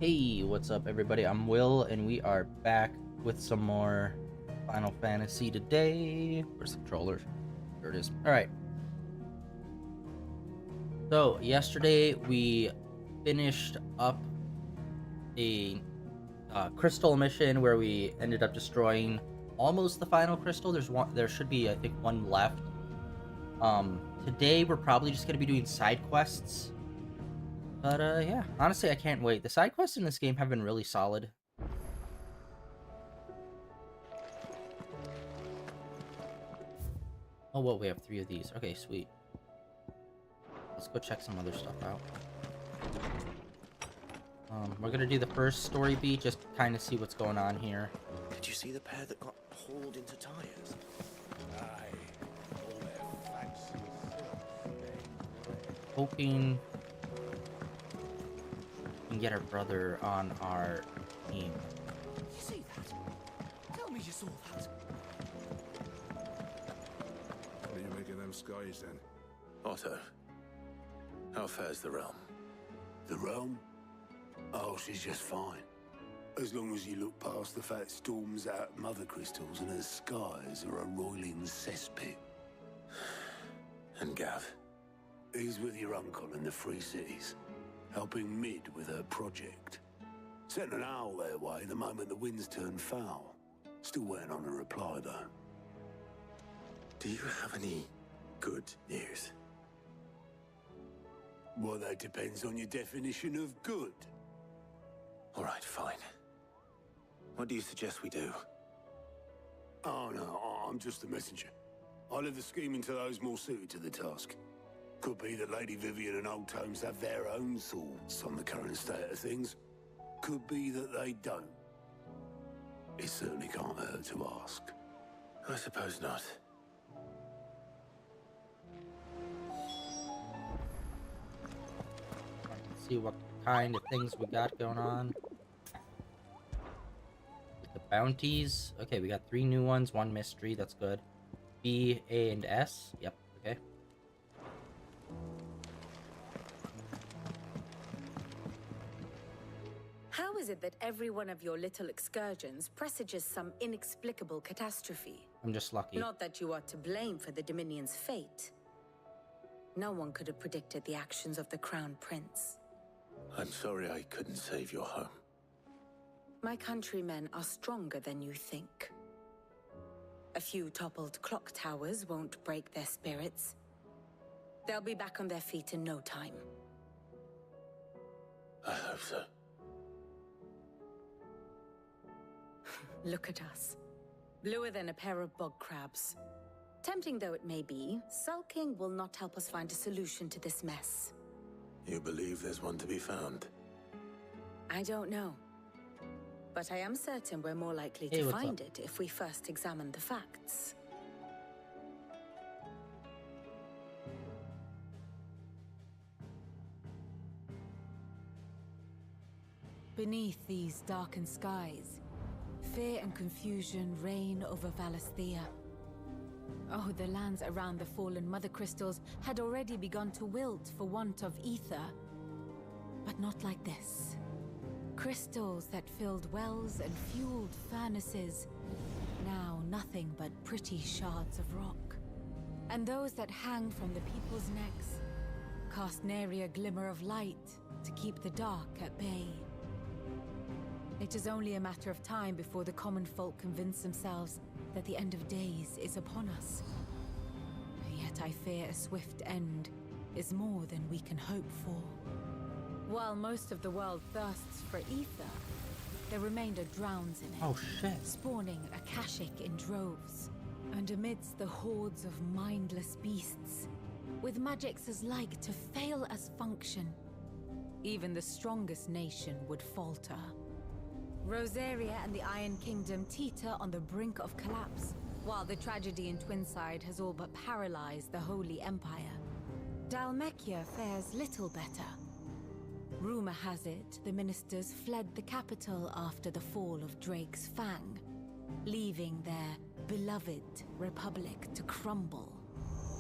Hey, what's up, everybody? I'm Will, and we are back with some more Final Fantasy today. Where's the controller? There it is. All right. So yesterday we finished up a crystal mission where we ended up destroying almost the final crystal. There should be, I think, one left. Today we're probably just gonna be doing side quests. But yeah, honestly, I can't wait. The side quests in this game have been really solid. Oh, well, we have 3 of these. Okay, sweet. Let's go check some other stuff out. We're gonna do the first story beat, just kind of see what's going on here. Did you see the pair that got hauled into tires? Aye, all their fancy Hoping we can get our brother on our team. You see that? Tell me you saw that. What are you making them skies then? Otto, how fares the realm? The realm? Oh, she's just fine. As long as you look past the fat storms out mother crystals and her skies are a roiling cesspit. And Gav? He's with your uncle in the Free Cities, helping Mid with her project. Sent an owl their way the moment the winds turned foul. Still waiting on a reply, though. Do you have any good news? Well, that depends on your definition of good. All right, fine. What do you suggest we do? Oh, no, I'm just a messenger. I leave the scheming to those more suited to the task. Could be that Lady Vivian and Old Tomes have their own thoughts on the current state of things. Could be that they don't. It certainly can't hurt to ask. I suppose not. Let's see what kind of things we got going on. The bounties. Okay, we got 3 new ones, 1 mystery. That's good. B, A, and S. Yep. Okay. How is it that every one of your little excursions presages some inexplicable catastrophe? I'm just lucky. Not that you are to blame for the Dominion's fate. No one could have predicted the actions of the Crown Prince. I'm sorry I couldn't save your home. My countrymen are stronger than you think. A few toppled clock towers won't break their spirits. They'll be back on their feet in no time. I hope so. Look at us. Bluer than a pair of bog crabs. Tempting though it may be, sulking will not help us find a solution to this mess. You believe there's one to be found? I don't know. But I am certain we're more likely Hey, to what's find up? it if we first examine the facts. Beneath these darkened skies, fear and confusion reign over Valisthea. Oh, the lands around the fallen mother crystals had already begun to wilt for want of ether. But not like this. Crystals that filled wells and fueled furnaces, now nothing but pretty shards of rock. And those that hang from the people's necks cast nary a glimmer of light to keep the dark at bay. It is only a matter of time before the common folk convince themselves that the end of days is upon us. Yet I fear a swift end is more than we can hope for. While most of the world thirsts for ether, the remainder drowns in it. Oh, shit. Spawning Akashic in droves. And amidst the hordes of mindless beasts, with magics as like to fail as function, even the strongest nation would falter. Rosaria and the Iron Kingdom teeter on the brink of collapse, while the tragedy in Twinside has all but paralyzed the Holy Empire. Dalmekia fares little better. Rumor has it the ministers fled the capital after the fall of Drake's Fang, leaving their beloved republic to crumble.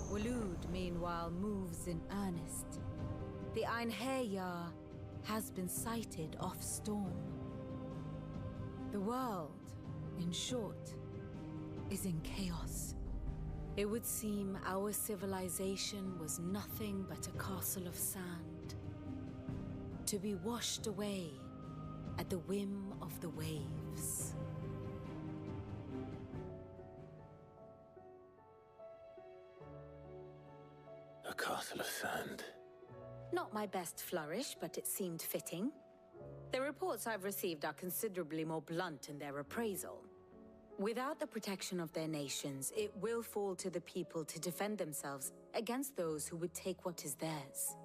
Waloed, meanwhile, moves in earnest. The Einherjar has been sighted off Storm. The world, in short, is in chaos. It would seem our civilization was nothing but a castle of sand, to be washed away at the whim of the waves. A castle of sand. Not my best flourish, but it seemed fitting. The reports I've received are considerably more blunt in their appraisal. Without the protection of their nations, it will fall to the people to defend themselves against those who would take what is theirs.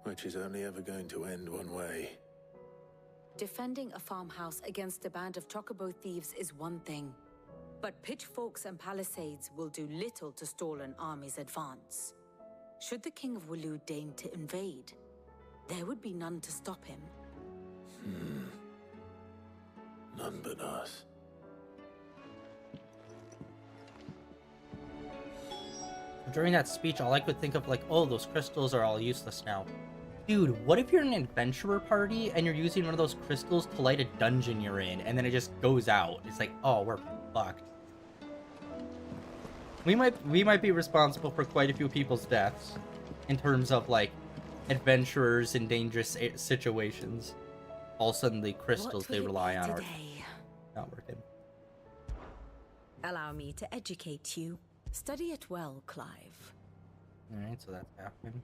Which is only ever going to end one way. Defending a farmhouse against a band of chocobo thieves is one thing, but pitchforks and palisades will do little to stall an army's advance. Should the King of Waloed deign to invade, there would be none to stop him. None but us. During that speech, all I could think of, like, oh, those crystals are all useless now. Dude, what if you're an adventurer party and you're using one of those crystals to light a dungeon you're in, and then it just goes out? It's like, oh, we're fucked. We might be responsible for quite a few people's deaths in terms of, like, adventurers in dangerous situations. All of a sudden, the crystals they rely on are not working. Allow me to educate you. Study it well, Clive. Alright, so that's happening.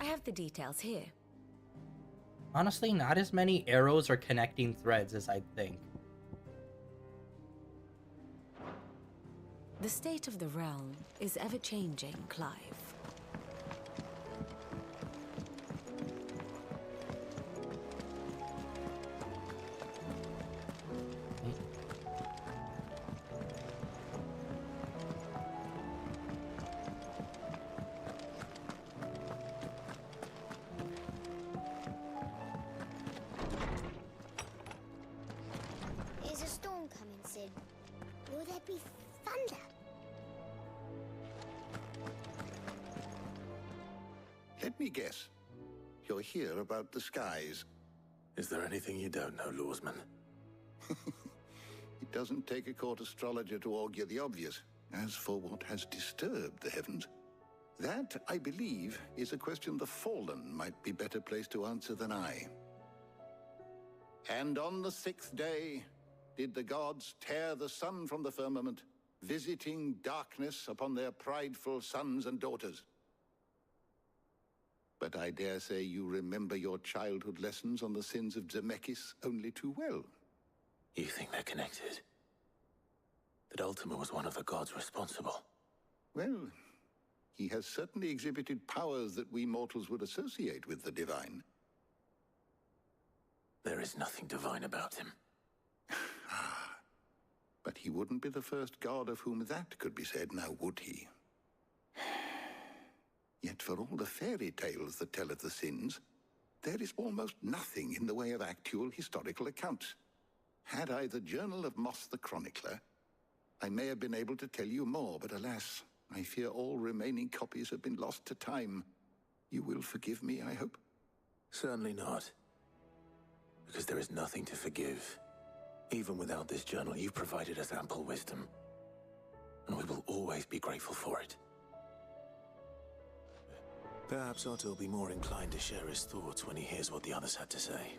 I have the details here. Honestly, not as many arrows or connecting threads as I'd think. The state of the realm is ever-changing, Clive. Is a storm coming, Sid? Will there be thunder? Let me guess. You're here about the skies. Is there anything you don't know, Lawsman? It doesn't take a court astrologer to augur the obvious. As for what has disturbed the heavens, that, I believe, is a question the Fallen might be better placed to answer than I. And on the 6th day did the gods tear the sun from the firmament, visiting darkness upon their prideful sons and daughters. But I dare say you remember your childhood lessons on the sins of Zemeckis only too well. You think they're connected? That Ultima was one of the gods responsible? Well, he has certainly exhibited powers that we mortals would associate with the divine. There is nothing divine about him. But he wouldn't be the first god of whom that could be said, now would he? Yet for all the fairy tales that tell of the sins, there is almost nothing in the way of actual historical accounts. Had I the Journal of Moss the Chronicler, I may have been able to tell you more, but alas, I fear all remaining copies have been lost to time. You will forgive me, I hope? Certainly not. Because there is nothing to forgive. Even without this journal, you've provided us ample wisdom. And we will always be grateful for it. Perhaps Otto will be more inclined to share his thoughts when he hears what the others had to say.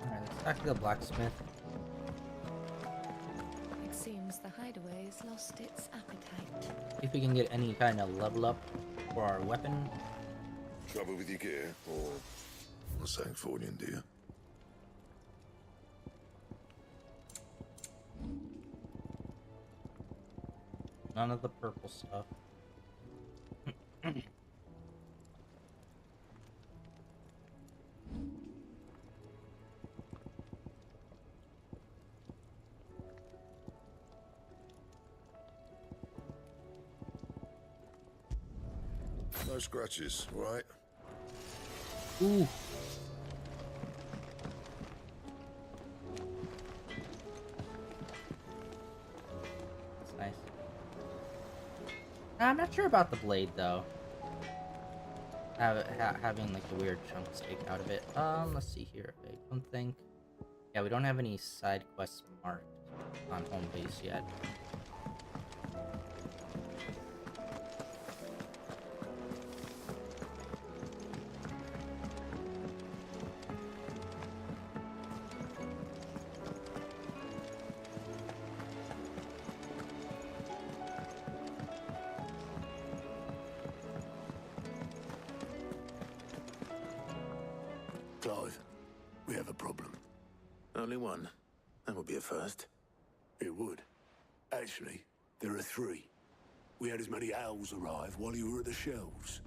Alright, let's back to the blacksmith. It seems the hideaway has lost its appetite. See if we can get any kind of level up for our weapon. Trouble with your gear, or something for you, dear? None of the purple stuff. No scratches, right? Ooh. That's nice. I'm not sure about the blade though. Having like the weird chunks taken out of it. Let's see here. I don't think. Yeah, we don't have any side quests marked on home base yet. Clive, we have a problem. Only one. That would be a first. It would. Actually, there are three. We had as many owls arrive while you were at the shelves.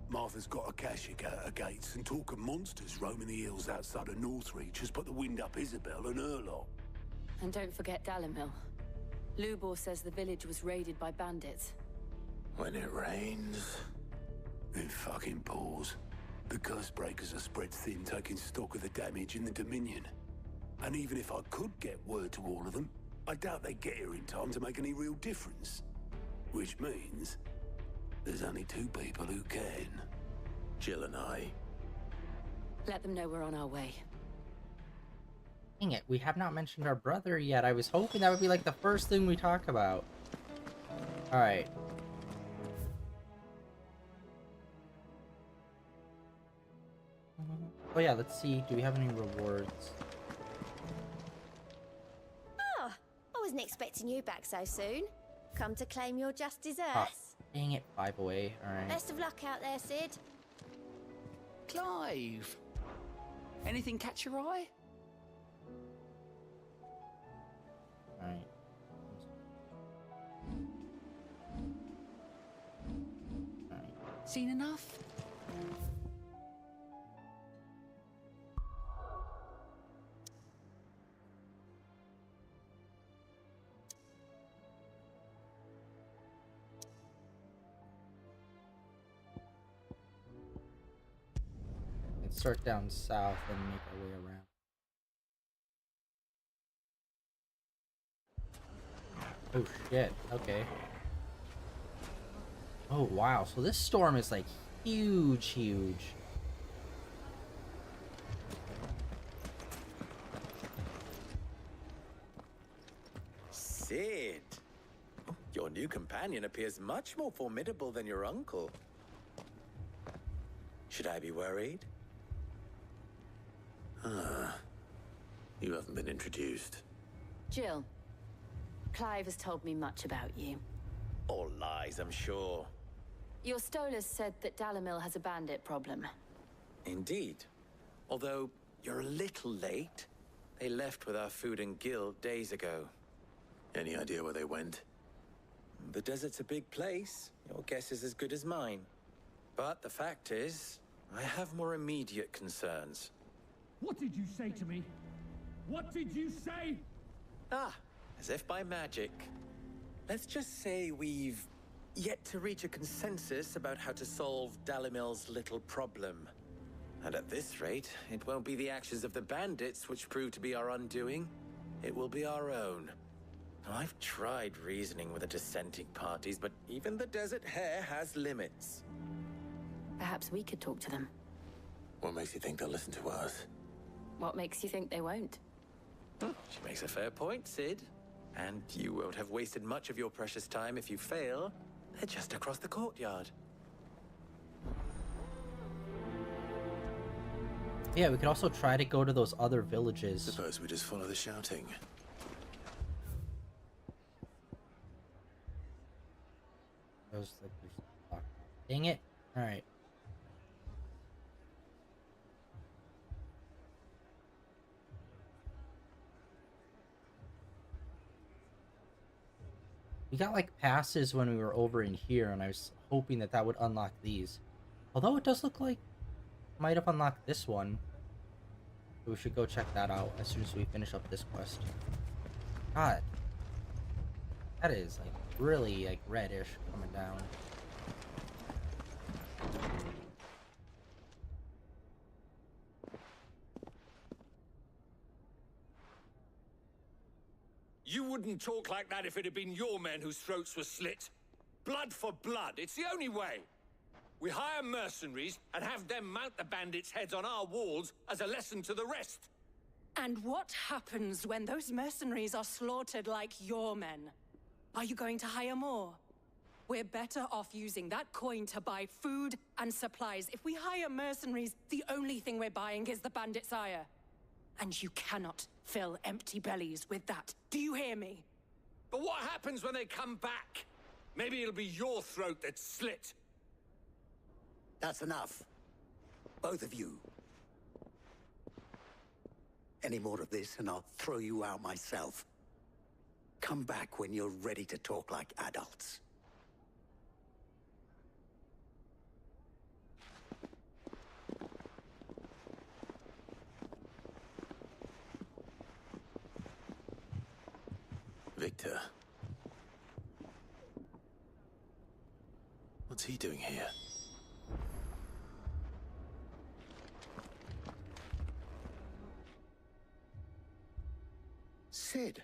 Martha's got a Kashik out her gates, and talk of monsters roaming the hills outside of Northreach has put the wind up Isabel and her lot. And don't forget Dalimil. Lubor says the village was raided by bandits. When it rains. Then fucking pours. The curse breakers are spread thin, taking stock of the damage in the Dominion. And even if I could get word to all of them, I doubt they'd get here in time to make any real difference. Which means there's only two people who can. Jill and I. Let them know we're on our way. Dang it, we have not mentioned our brother yet. I was hoping that would be like the first thing we talk about. Alright. Oh yeah, let's see. Do we have any rewards? Oh, I wasn't expecting you back so soon. Come to claim your just desserts. Ah, dang it, 5 away. Alright. Best of luck out there, Sid. Clive! Anything catch your eye? Alright. Alright. Seen enough? Let's start down south and make our way around. Oh shit, okay. Oh wow, so this storm is like huge. Sid! Your new companion appears much more formidable than your uncle. Should I be worried? You haven't been introduced. Jill, Clive has told me much about you. All lies, I'm sure. Your Stolas said that Dalimil has a bandit problem. Indeed. Although, you're a little late. They left with our food and guild days ago. Any idea where they went? The desert's a big place. Your guess is as good as mine. But the fact is, I have more immediate concerns. What did you say to me? What did you say? Ah, as if by magic. Let's just say we've yet to reach a consensus about how to solve Dalimil's little problem. And at this rate, it won't be the actions of the bandits which prove to be our undoing. It will be our own. I've tried reasoning with the dissenting parties, but even the Desert Hare has limits. Perhaps we could talk to them. What makes you think they'll listen to us? What makes you think they won't? She makes a fair point, Sid. And you won't have wasted much of your precious time if you fail. They're just across the courtyard. Yeah, we could also try to go to those other villages. Suppose we just follow the shouting. Those, like, dang it. Alright. We got like passes when we were over in here, and I was hoping that that would unlock these. Although it does look like it might have unlocked this one. So we should go check that out as soon as we finish up this quest. God. That is like really like reddish coming down. You wouldn't talk like that if it had been your men whose throats were slit. Blood for blood, it's the only way. We hire mercenaries and have them mount the bandits' heads on our walls as a lesson to the rest. And what happens when those mercenaries are slaughtered like your men? Are you going to hire more? We're better off using that coin to buy food and supplies. If we hire mercenaries, the only thing we're buying is the bandit's ire. And you cannot fill empty bellies with that. Do you hear me? But what happens when they come back? Maybe it'll be your throat that's slit. That's enough. Both of you. Any more of this and I'll throw you out myself. Come back when you're ready to talk like adults. Victor. What's he doing here? Sid.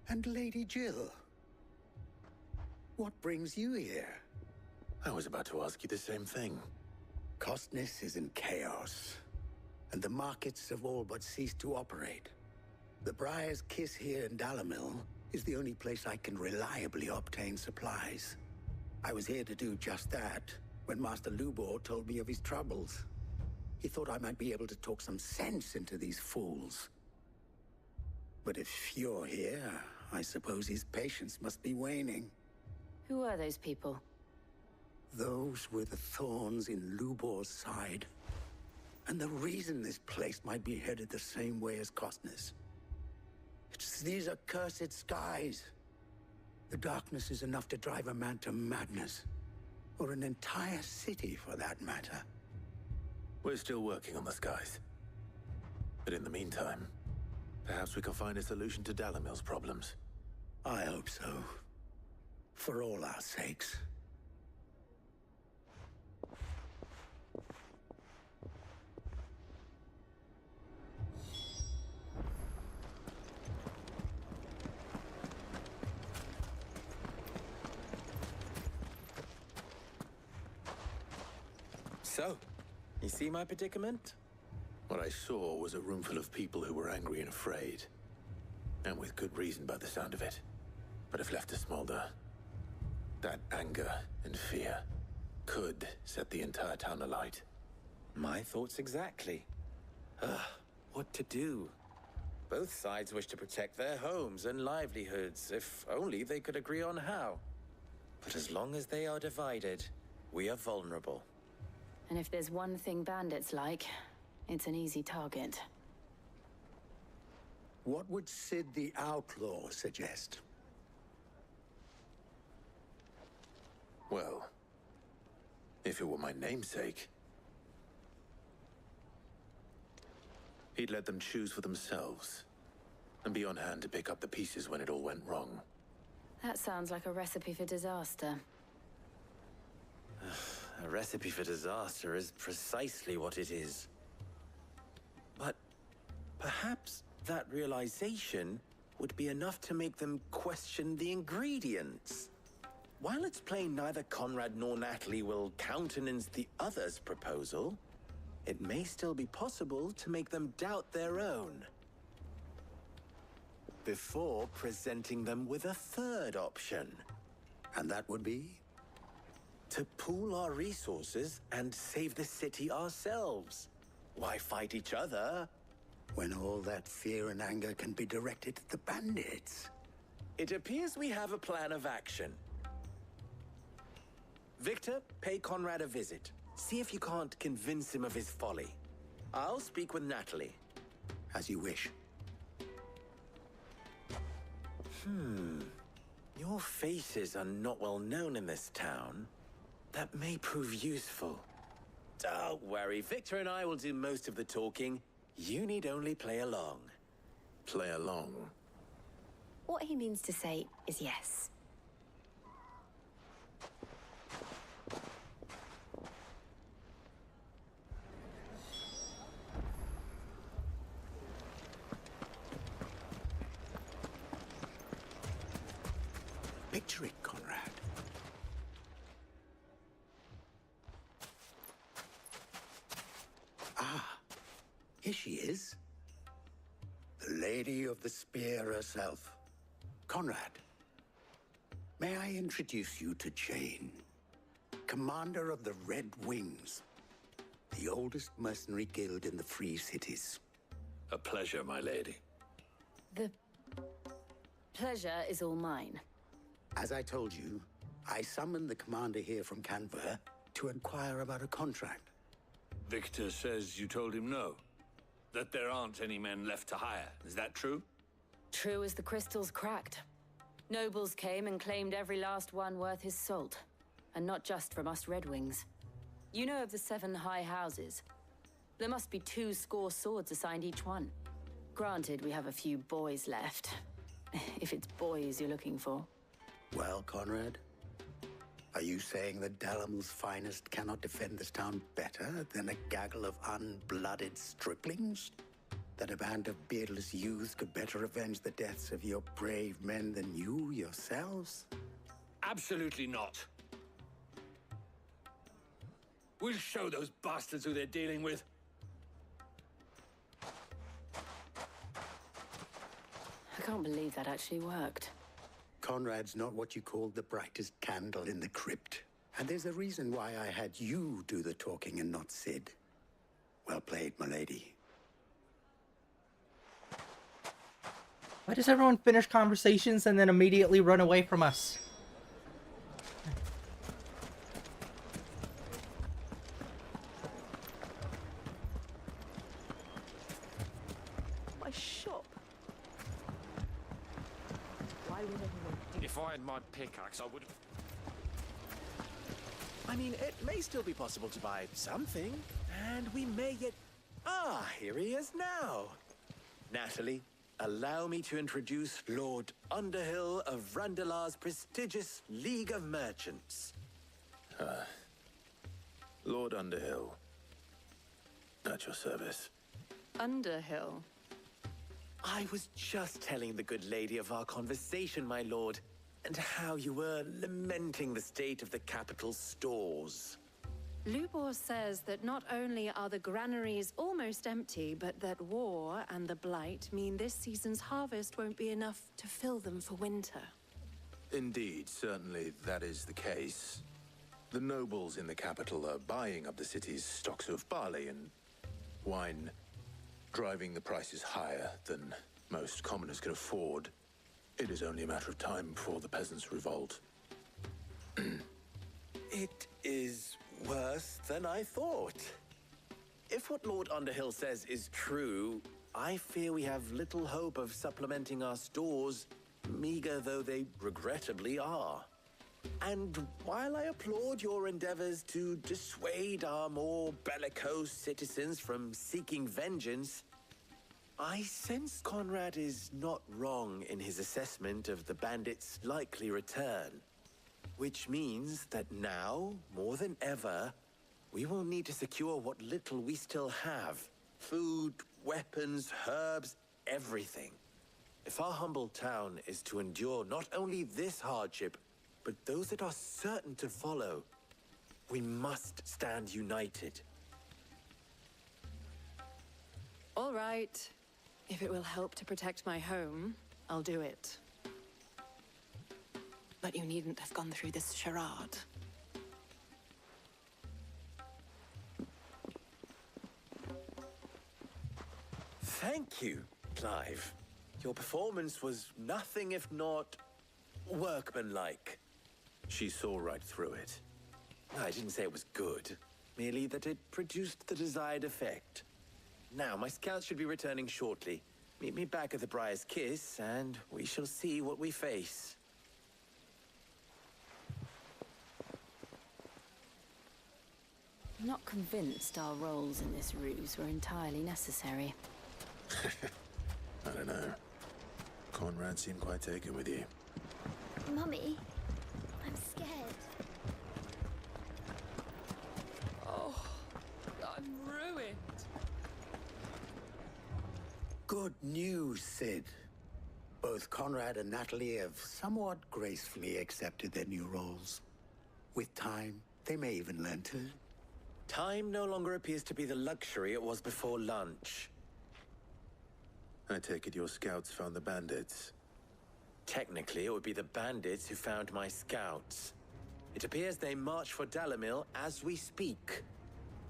And Lady Jill. What brings you here? I was about to ask you the same thing. Costness is in chaos, and the markets have all but ceased to operate. The Briar's Kiss here in Dalimil is the only place I can reliably obtain supplies. I was here to do just that when Master Lubor told me of his troubles. He thought I might be able to talk some sense into these fools. But if you're here, I suppose his patience must be waning. Who are those people? Those were the thorns in Lubor's side. And the reason this place might be headed the same way as Costness. It's these accursed skies. The darkness is enough to drive a man to madness. Or an entire city, for that matter. We're still working on the skies. But in the meantime, perhaps we can find a solution to Dalimil's problems. I hope so. For all our sakes. So, you see my predicament? What I saw was a room full of people who were angry and afraid. And with good reason by the sound of it. But if left to smolder, that anger and fear could set the entire town alight. My thoughts exactly. What to do? Both sides wish to protect their homes and livelihoods, if only they could agree on how. But as long as they are divided, we are vulnerable. And if there's one thing bandits like, it's an easy target. What would Sid the Outlaw suggest? Well, if it were my namesake, he'd let them choose for themselves and be on hand to pick up the pieces when it all went wrong. That sounds like a recipe for disaster. A recipe for disaster is precisely what it is. But perhaps that realization would be enough to make them question the ingredients. While it's plain neither Conrad nor Natalie will countenance the other's proposal, it may still be possible to make them doubt their own. Before presenting them with a third option. And that would be? To pool our resources and save the city ourselves. Why fight each other? When all that fear and anger can be directed at the bandits. It appears we have a plan of action. Victor, pay Conrad a visit. See if you can't convince him of his folly. I'll speak with Natalie. As you wish. Your faces are not well known in this town. That may prove useful. Don't worry, Victor and I will do most of the talking. You need only play along. Play along? What he means to say is yes. rhetoric, Conrad. Ah, here she is. The Lady of the Spear herself. Conrad, may I introduce you to Jane, commander of the Red Wings, the oldest mercenary guild in the Free Cities. A pleasure, my lady. The pleasure is all mine. As I told you, I summoned the commander here from Canver to inquire about a contract. Victor says you told him no. That there aren't any men left to hire. Is that true? True as the crystals cracked. Nobles came and claimed every last one worth his salt. And not just from us Red Wings. You know of the 7 high houses. There must be 2 swords assigned each one. Granted, we have a few boys left. If it's boys you're looking for. Well, Conrad, are you saying that Dalamil's finest cannot defend this town better than a gaggle of unblooded striplings? That a band of beardless youths could better avenge the deaths of your brave men than you yourselves? Absolutely not. We'll show those bastards who they're dealing with. I can't believe that actually worked. Conrad's not what you called the brightest candle in the crypt. And there's a reason why I had you do the talking and not Sid. Well played, milady. Why does everyone finish conversations and then immediately run away from us? My shop. Why would anyone do? If I had my pickaxe, I would have... I mean, it may still be possible to buy something, and we may get... Ah, here he is now. Natalie, allow me to introduce Lord Underhill of Randalar's prestigious League of Merchants. Lord Underhill. At your service. Underhill? I was just telling the good lady of our conversation, my lord, and how you were lamenting the state of the capital's stores. Lubor says that not only are the granaries almost empty, but that war and the Blight mean this season's harvest won't be enough to fill them for winter. Indeed, certainly that is the case. The nobles in the capital are buying up the city's stocks of barley and wine, driving the prices higher than most commoners can afford. It is only a matter of time before the peasants revolt. It is worse than I thought. If what Lord Underhill says is true, I fear we have little hope of supplementing our stores, meager though they regrettably are. And while I applaud your endeavors to dissuade our more bellicose citizens from seeking vengeance, I sense Conrad is not wrong in his assessment of the bandits' likely return. Which means that now, more than ever, we will need to secure what little we still have. Food, weapons, herbs, everything. If our humble town is to endure not only this hardship, but those that are certain to follow, we must stand united. All right. If it will help to protect my home, I'll do it. But you needn't have gone through this charade. Thank you, Clive. Your performance was nothing if not workmanlike. She saw right through it. I didn't say it was good, merely that it produced the desired effect. Now, my scouts should be returning shortly. Meet me back at the Briar's Kiss, and we shall see what we face. I'm not convinced our roles in this ruse were entirely necessary. I don't know. Conrad seemed quite taken with you. Mummy, I'm scared. Oh, I'm ruined. Good news, Sid. Both Conrad and Natalie have somewhat gracefully accepted their new roles. With time, they may even learn to. Time no longer appears to be the luxury it was before lunch. I take it your scouts found the bandits. Technically, it would be the bandits who found my scouts. It appears they march for Dalimil as we speak.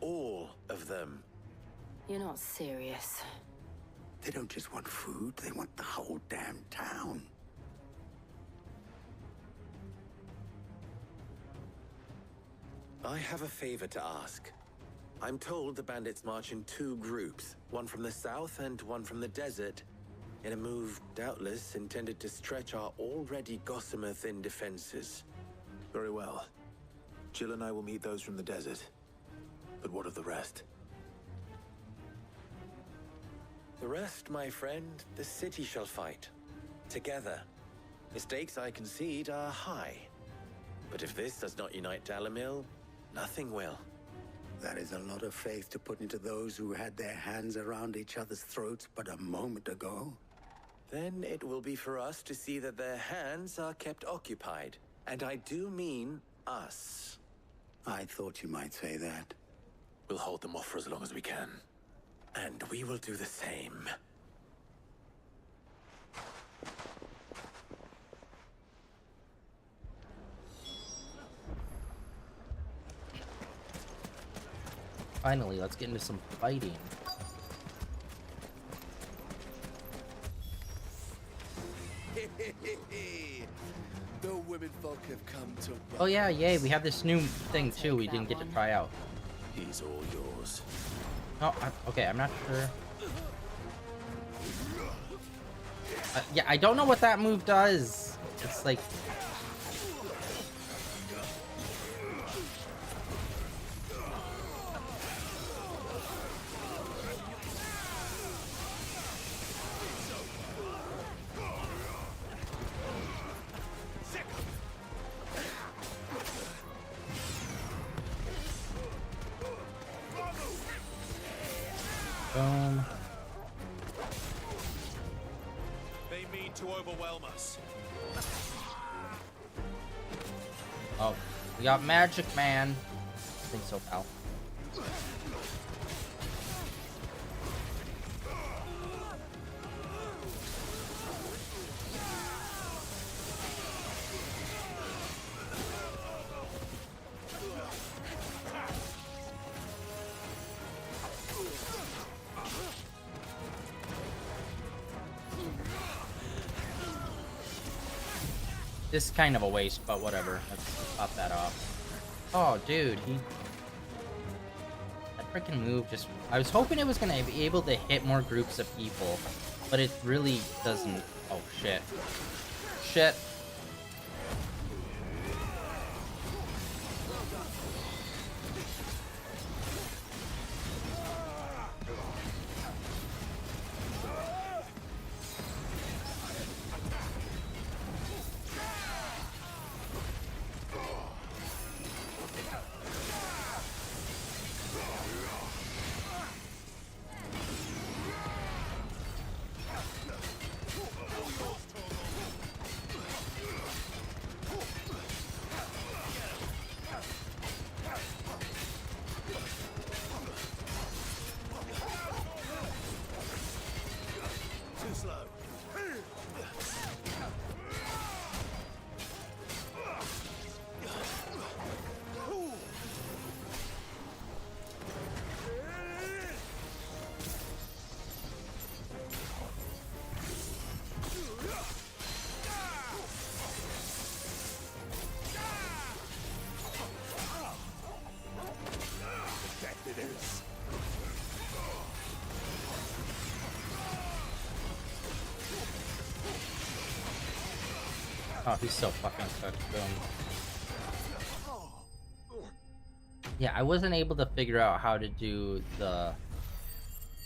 All of them. You're not serious. They don't just want food, they want the whole damn town. I have a favor to ask. I'm told the bandits march in 2 groups, one from the south and one from the desert, in a move doubtless intended to stretch our already gossamer-thin defenses. Very well. Jill and I will meet those from the desert. But what of the rest? The rest, my friend, the city shall fight. Together. The stakes, I concede, are high. But if this does not unite Dalimil, nothing will. That is a lot of faith to put into those who had their hands around each other's throats but a moment ago. Then it will be for us to see that their hands are kept occupied. And I do mean us. I thought you might say that. We'll hold them off for as long as we can. And we will do the same. Finally, let's get into some fighting. The women folk have come to... Oh yeah, yay, we have this new thing too we didn't get to try out. He's all yours. Oh, okay, I'm not sure. Yeah, I don't know what that move does. It's like... They mean to overwhelm us. Oh, we got Magic Man. I think so, pal. This is kind of a waste, but whatever. Let's pop that off. Oh, dude, that freaking move just... I was hoping it was going to be able to hit more groups of people, but it really doesn't... Oh, shit. Shit. Oh, he's so fucking cooked. Boom. Yeah, I wasn't able to figure out how to do the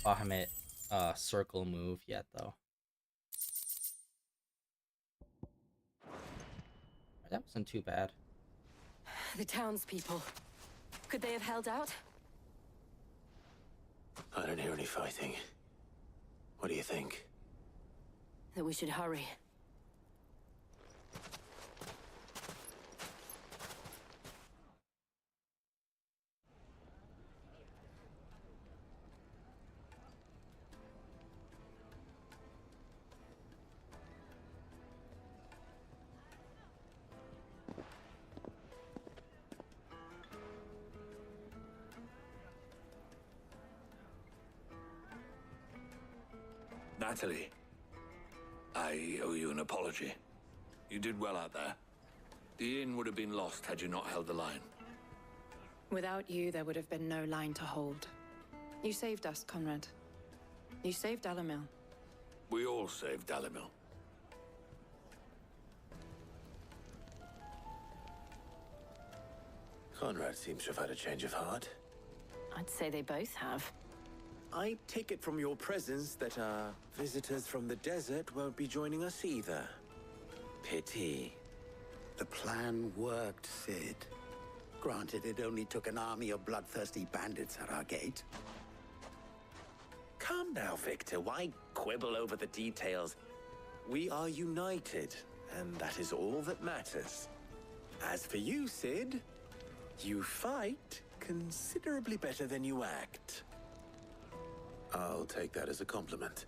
Bahamut circle move yet, though. That wasn't too bad. The townspeople. Could they have held out? I don't hear any fighting. What do you think? that we should hurry. Natalie, I owe you an apology. You did well out there. The inn would have been lost had you not held the line. Without you, there would have been no line to hold. You saved us, Conrad. You saved Dalamil. We all saved Dalamil. Conrad seems to have had a change of heart. I'd say they both have. I take it from your presence that our visitors from the desert won't be joining us either. Pity. The plan worked, Sid. Granted, it only took an army of bloodthirsty bandits at our gate. Calm now, Victor. Why quibble over the details? We are united, and that is all that matters. As for you, Sid, you fight considerably better than you act. I'll take that as a compliment.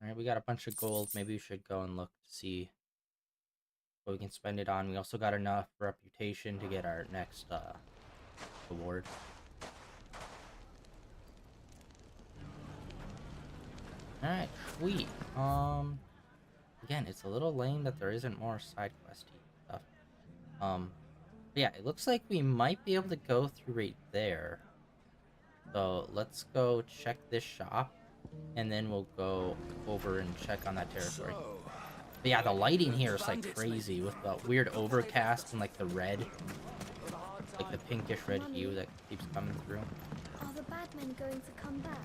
Alright, we got a bunch of gold. Maybe we should go and look to see what we can spend it on. We also got enough reputation to get our next award. Alright, sweet. Again, it's a little lame that there isn't more side questy stuff. But yeah, it looks like we might be able to go through right there. So let's go check this shop, and then we'll go over and check on that territory. But yeah, the lighting here is like crazy with the weird overcast and like the red, like the pinkish red hue that keeps coming through. Are the bad men going to come back?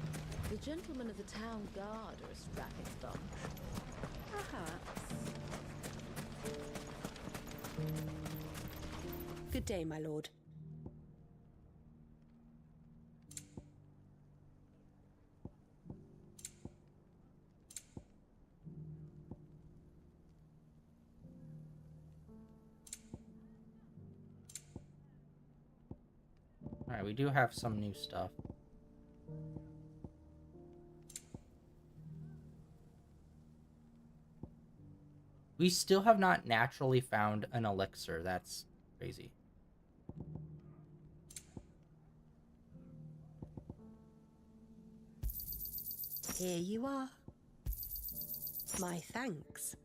The gentlemen of the town guard are a strapping bunch. Perhaps. Good day, my lord. Alright, we do have some new stuff. We still have not naturally found an elixir. That's crazy. Here you are. My thanks.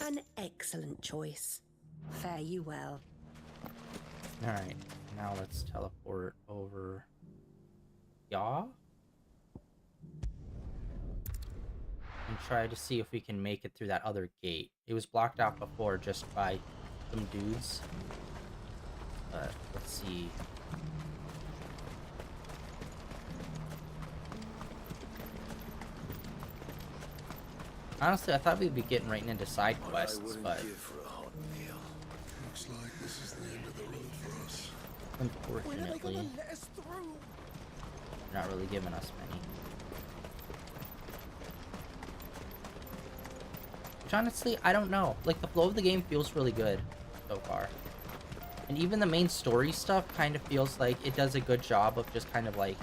An excellent choice. Fare you well. Alright, now let's teleport over. Yeah? And try to see if we can make it through that other gate. It was blocked out before just by some dudes. But let's see. Honestly, I thought we'd be getting right into side quests, but Looks like this is the end of the road for us. unfortunately, they're not really giving us many. Which honestly, I don't know. Like, the flow of the game feels really good so far. And even the main story stuff kind of feels like it does a good job of just kind of like,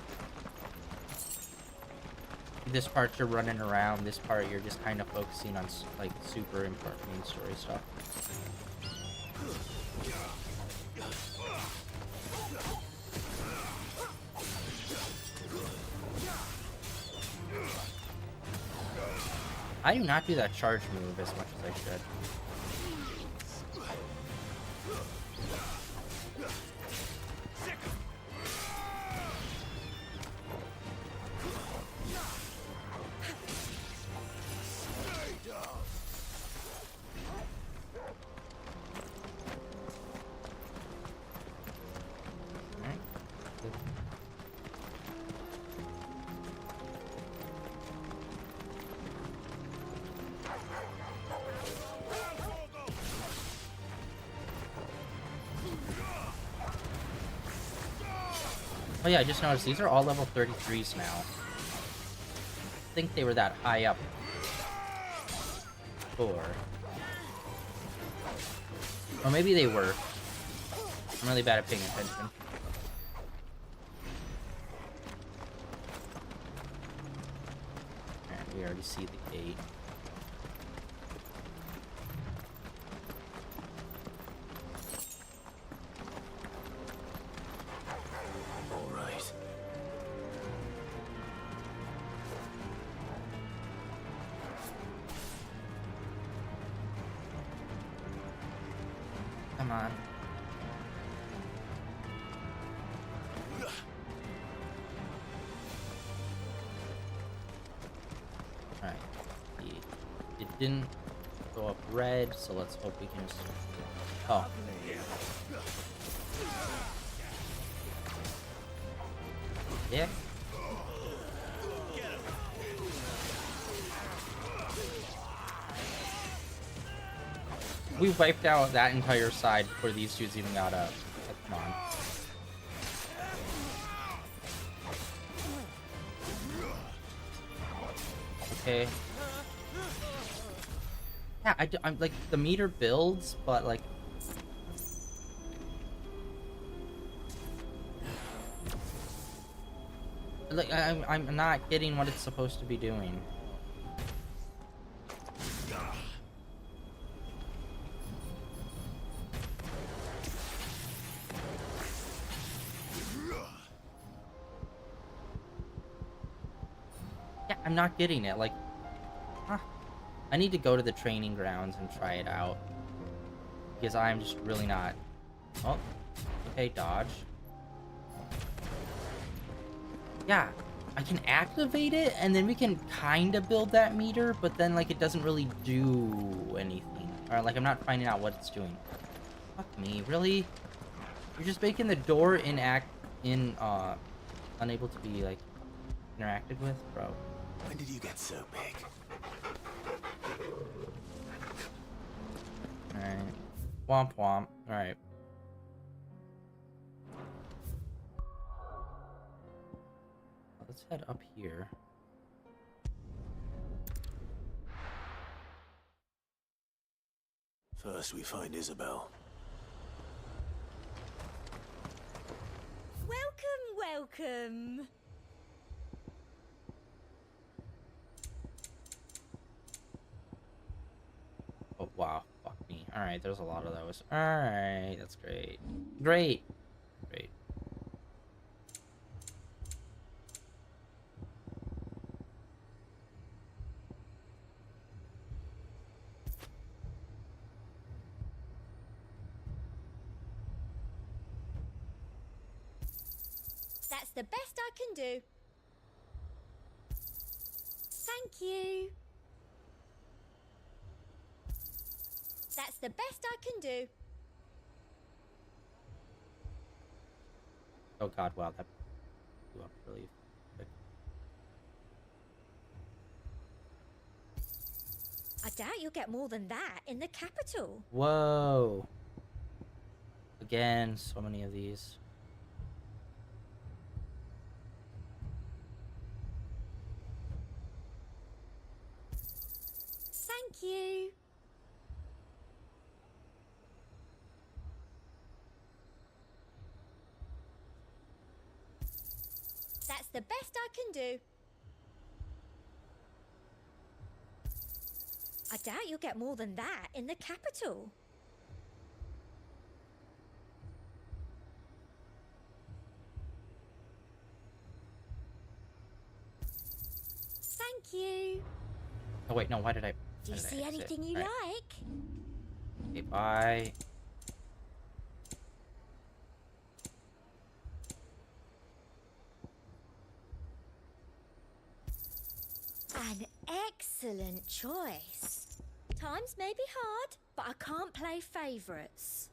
this part you're running around, this part you're just kind of focusing on like super important main story stuff. I do not do that charge move as much as I should. Oh yeah, I just noticed these are all level 33s now. I think they were that high up before. Or maybe they were. I'm really bad at paying attention. Alright, we already see the gate. Alright. Come on. Alright. It didn't go up red, so let's hope we can just... Oh. Yeah. We wiped out that entire side before these dudes even got up. Like, come on. Okay. Yeah, I'm like, the meter builds, but like... I'm not getting what it's supposed to be doing. Yeah, I'm not getting it. Like, huh. I need to go to the training grounds and try it out. Because I'm just really not... Oh, okay, dodge. Yeah, I can activate it, and then we can kind of build that meter, but then, like, it doesn't really do anything. Or, like, I'm not finding out what it's doing. Fuck me, really? You're just making the door unable to be, like, interacted with? Bro. When did you get so big? Alright. Womp womp. Alright. Let's head up here. First, we find Isabel. Welcome. Oh, wow. Fuck me. Alright, there's a lot of those. Alright, that's great. Great! Great. That's the best I can do. Thank you. That's the best I can do. Oh god, wow, that blew up really quick. I doubt you'll get more than that in the capital. Whoa! Again, so many of these. Thank you. That's the best I can do. I doubt you'll get more than that in the capital. Thank you. Oh wait, no, why did I... Do you see anything you like? Okay, bye. An excellent choice. Times may be hard, but I can't play favourites.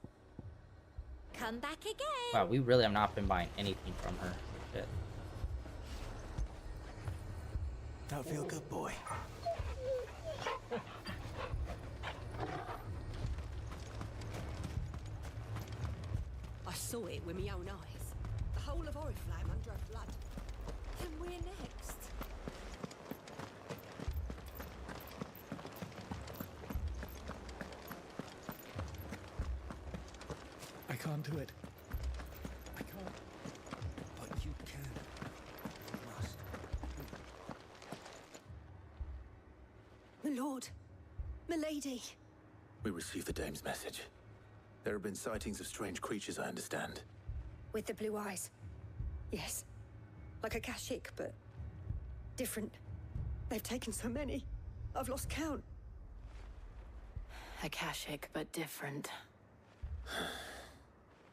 Come back again. Wow, we really have not been buying anything from her. Shit. Don't feel good, boy. I saw it with my own eyes. The whole of Oriflamme under a flood. And we're next. I can't do it. I can't. But you can. You must. My lord. My lady. We received the dame's message. There have been sightings of strange creatures, I understand. With the blue eyes. Yes. Like a Kashik, but different. They've taken so many. I've lost count. Akashic, but different.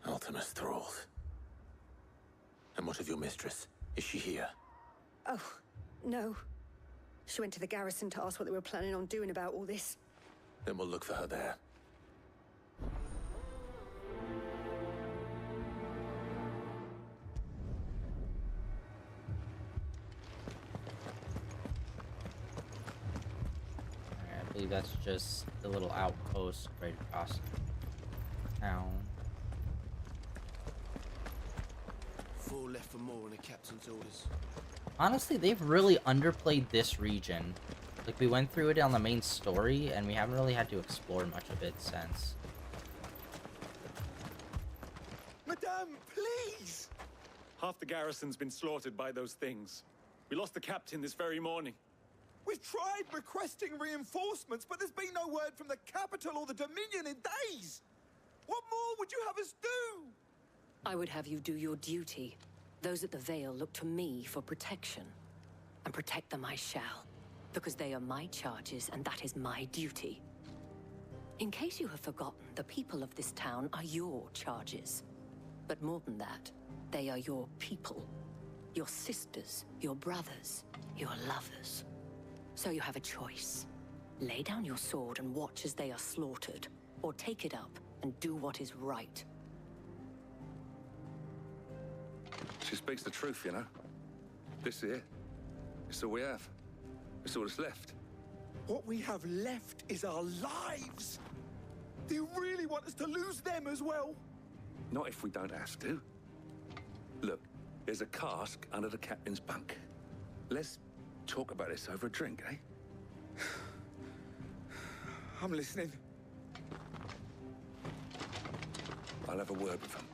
Ultimus thralls. And what of your mistress? Is she here? Oh, no. She went to the garrison to ask what they were planning on doing about all this. Then we'll look for her there. I believe that's just the little outpost right across town. 4 left for more on the captain's orders. Honestly, they've really underplayed this region. Like, we went through it on the main story, and we haven't really had to explore much of it since. Madame, please! Half the garrison's been slaughtered by those things. We lost the captain this very morning. We've tried requesting reinforcements, but there's been no word from the capital or the Dominion in days. What more would you have us do? I would have you do your duty. Those at the Vale look to me for protection. And protect them I shall. Because they are my charges, and that is my duty. In case you have forgotten, the people of this town are your charges. But more than that, they are your people. Your sisters, your brothers, your lovers. So you have a choice. Lay down your sword and watch as they are slaughtered, or take it up and do what is right. She speaks the truth, you know. This here, it's all we have. It's all that's left. What we have left is our lives. Do you really want us to lose them as well? Not if we don't have to. Look, there's a cask under the captain's bunk. Let's talk about this over a drink, eh? I'm listening. I'll have a word with him.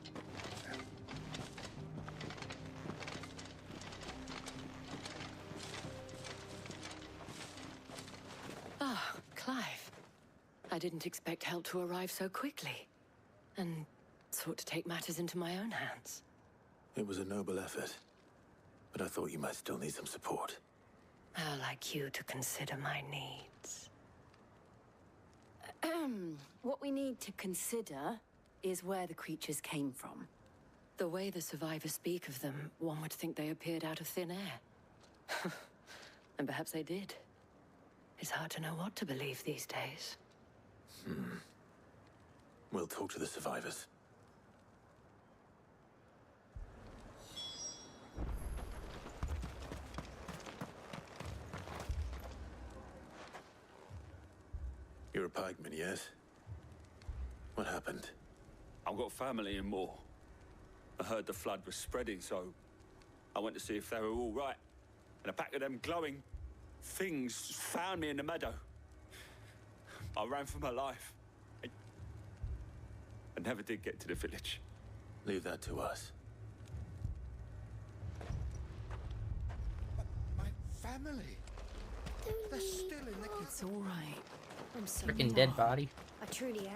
Ah, Clive. I didn't expect help to arrive so quickly. And sought to take matters into my own hands. It was a noble effort. But I thought you might still need some support. How like you to consider my needs. What we need to consider is where the creatures came from. The way the survivors speak of them, one would think they appeared out of thin air. And perhaps they did. It's hard to know what to believe these days. We'll talk to the survivors. You're a pikeman, yes? What happened? I've got family in Moor. I heard the flood was spreading, so I went to see if they were all right. And a pack of them glowing things found me in the meadow. I ran for my life. I never did get to the village. Leave that to us. My family. They're still in the... It's all right. I'm so Freaking dead body. I truly am.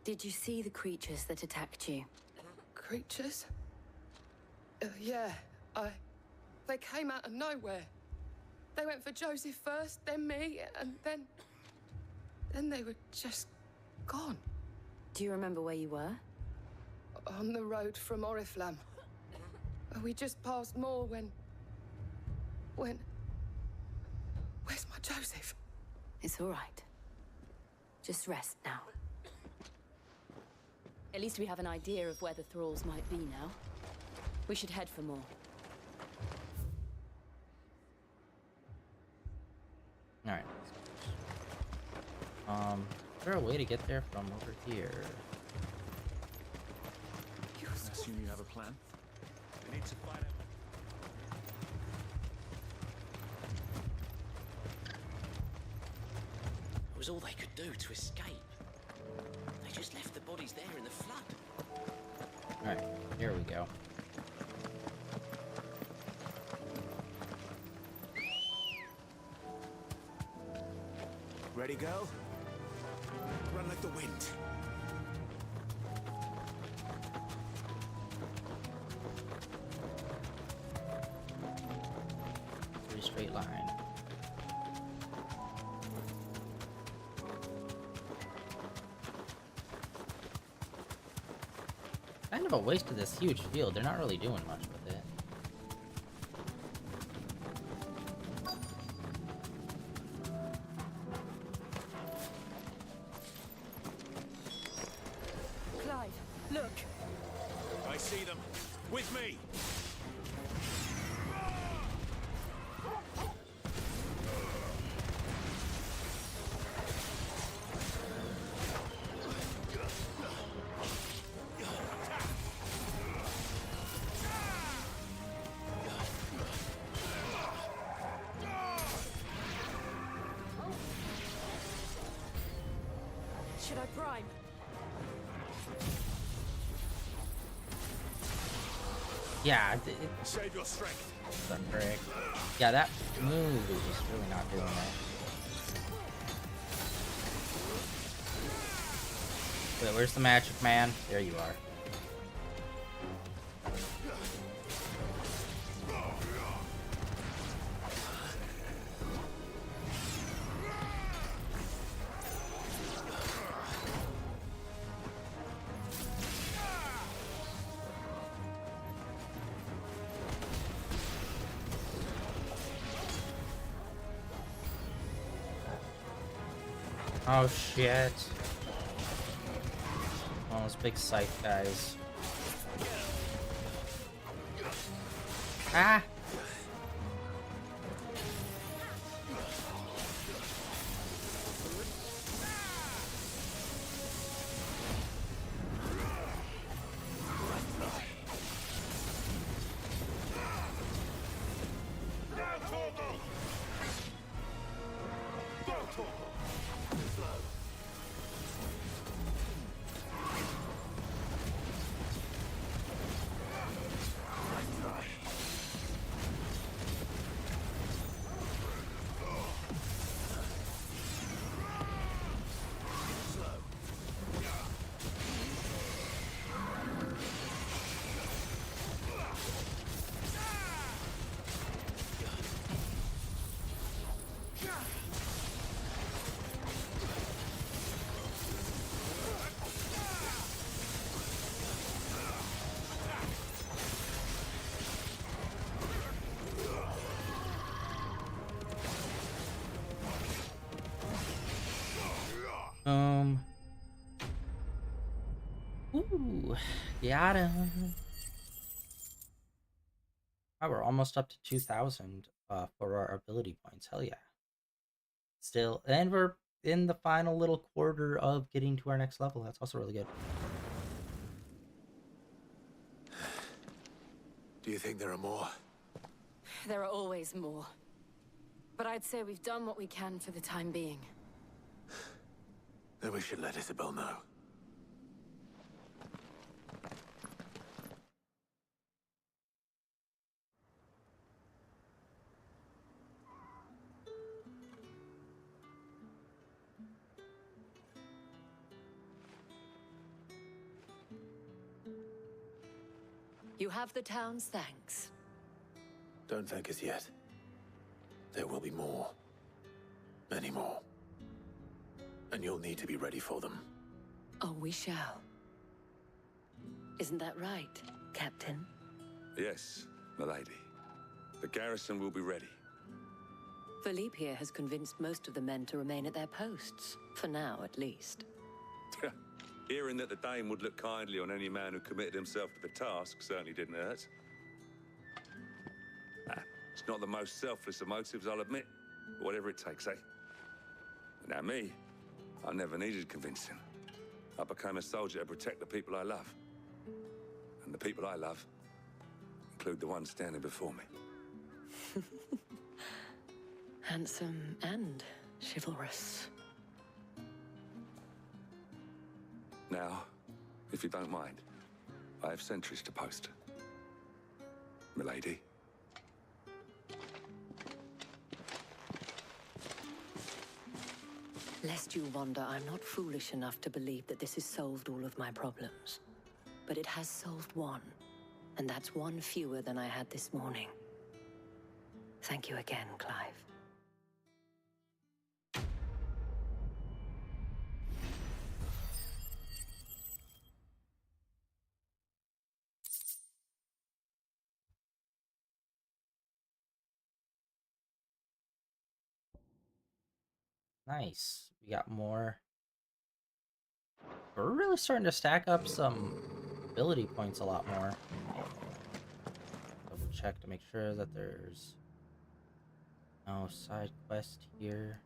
Did you see the creatures that attacked you? Creatures? Yeah, they came out of nowhere. They went for Joseph first, then me, and then they were just gone. Do you remember where you were? On the road from Oriflamme. We just passed Moor when... Where's my Joseph? It's all right. Just rest now. At least we have an idea of where the thralls might be now. We should head for more. Alright. there a way to get there from over here? I assume you have a plan? We need to find out. It was all they could do to escape. They just left the bodies there in the flood. Alright, here we go. Ready, go? Run like the wind. Pretty straight line. Kind of a waste of this huge field. They're not really doing much with it. Clive, look. I see them. With me. Should I prime? Yeah, Save your strength. the frick. Yeah, that move is just really not doing it. Wait, where's the magic man? There you are. Oh shit. Oh, those big scythe guys. Ah! Ooh, got him. Oh, we're almost up to 2,000 for our ability points. Hell yeah. Still, and we're in the final little quarter of getting to our next level. That's also really good. Do you think there are more? There are always more. But I'd say we've done what we can for the time being. Then we should let Isabel know. You have the town's thanks. Don't thank us yet. There will be more. Many more. And you'll need to be ready for them. Oh, we shall. Isn't that right, Captain? Yes, milady. The garrison will be ready. Philippe here has convinced most of the men to remain at their posts. For now, at least. Hearing that the Dane would look kindly on any man who committed himself to the task certainly didn't hurt. It's not the most selfless of motives, I'll admit. But whatever it takes, eh? Now me, I never needed convincing. I became a soldier to protect the people I love. And the people I love include the ones standing before me. Handsome and chivalrous. Now, if you don't mind, I have sentries to post. Milady. Lest you wonder, I'm not foolish enough to believe that this has solved all of my problems. But it has solved one, and that's one fewer than I had this morning. Thank you again, Clive. Nice. We got more. We're really starting to stack up some ability points a lot more. Double check to make sure that there's no side quest here.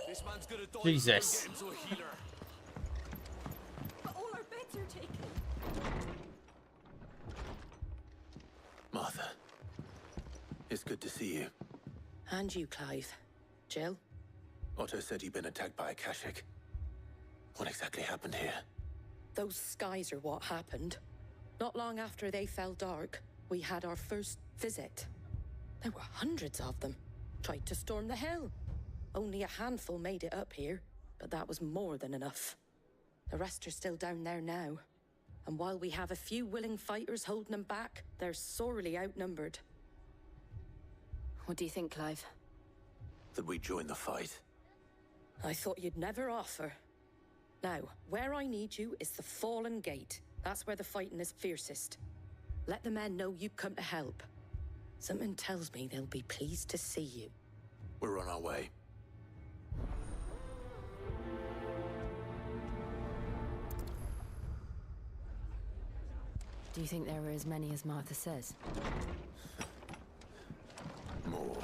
This man's gonna die. Jesus. Get him to a healer. But all our beds are taken. Martha, it's good to see you. And you, Clive. Jill? Otto said you'd been attacked by a Kashik. What exactly happened here? Those skies are what happened. Not long after they fell dark, we had our first visit. There were hundreds of them. Tried to storm the hill. Only a handful made it up here, but that was more than enough. The rest are still down there now. And while we have a few willing fighters holding them back, they're sorely outnumbered. What do you think, Clive? That we join the fight. I thought you'd never offer. Now, where I need you is the Fallen Gate. That's where the fighting is fiercest. Let the men know you've come to help. Something tells me they'll be pleased to see you. We're on our way. Do you think there were as many as Martha says? More.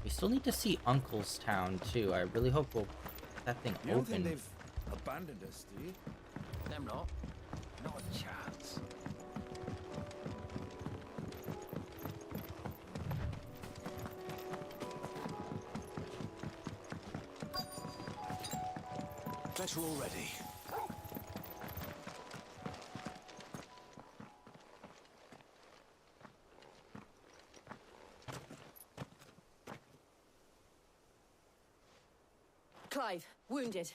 We still need to see Uncle's Town too. I really hope we'll get that thing You don't think open. they've abandoned us, do you? Them not. Not a chance. Bet you're all ready. Clive, wounded.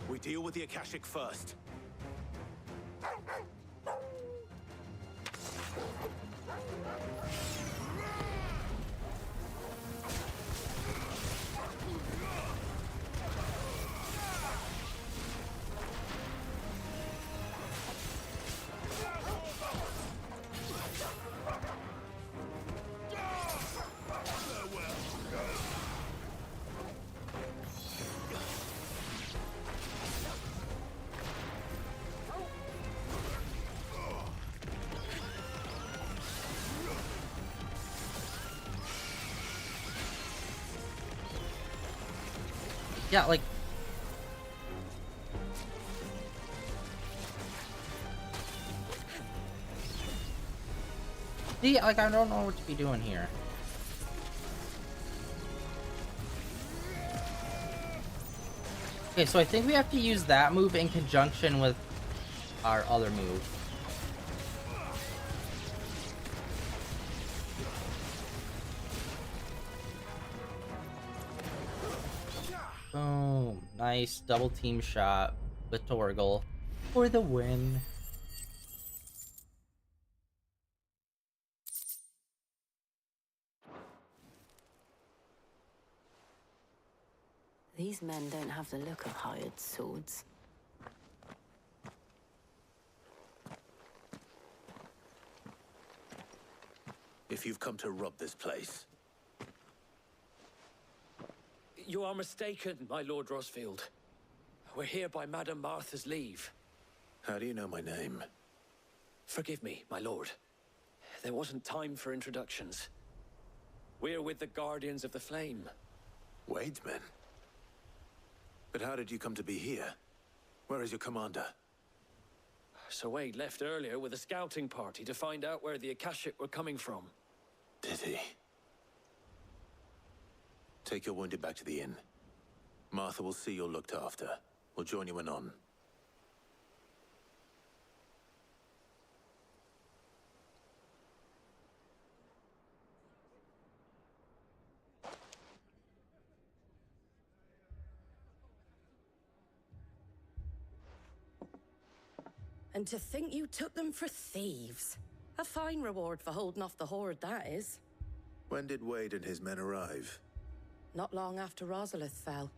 We deal with the Akashic first. Yeah, like... See, like, I don't know what to be doing here. Okay, so I think we have to use that move in conjunction with our other move. Boom. Nice double team shot with Torgal for the win. These men don't have the look of hired swords. if you've come to rob this place. You are mistaken, my Lord Rosfield. We're here by Madame Martha's leave. How do you know my name? Forgive me, my lord. There wasn't time for introductions. We're with the Guardians of the Flame. Wade's men? But how did you come to be here? Where is your commander? Sir Wade left earlier with a scouting party to find out where the Akashic were coming from. Did he? Take your wounded back to the inn. Martha will see you're looked after. We'll join you anon. And to think you took them for thieves. A fine reward for holding off the horde, that is. When did Wade and his men arrive? Not long after Rosalith fell.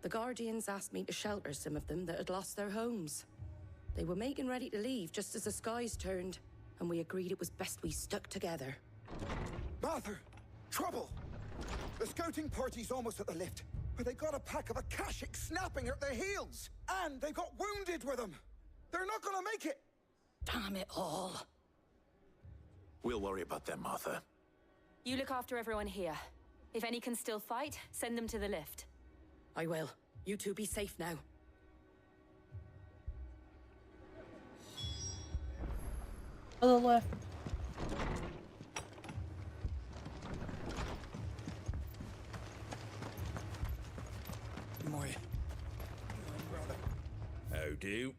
The Guardians asked me to shelter some of them that had lost their homes. They were making ready to leave just as the skies turned, and we agreed it was best we stuck together. Martha! Trouble! The scouting party's almost at the lift, but they got a pack of Akashic snapping at their heels! And they got wounded with them! They're not gonna make it! Damn it all. We'll worry about them, Martha. You look after everyone here. If any can still fight, send them to the lift. I will. You two be safe now. To the left. Moy. Brother. How do?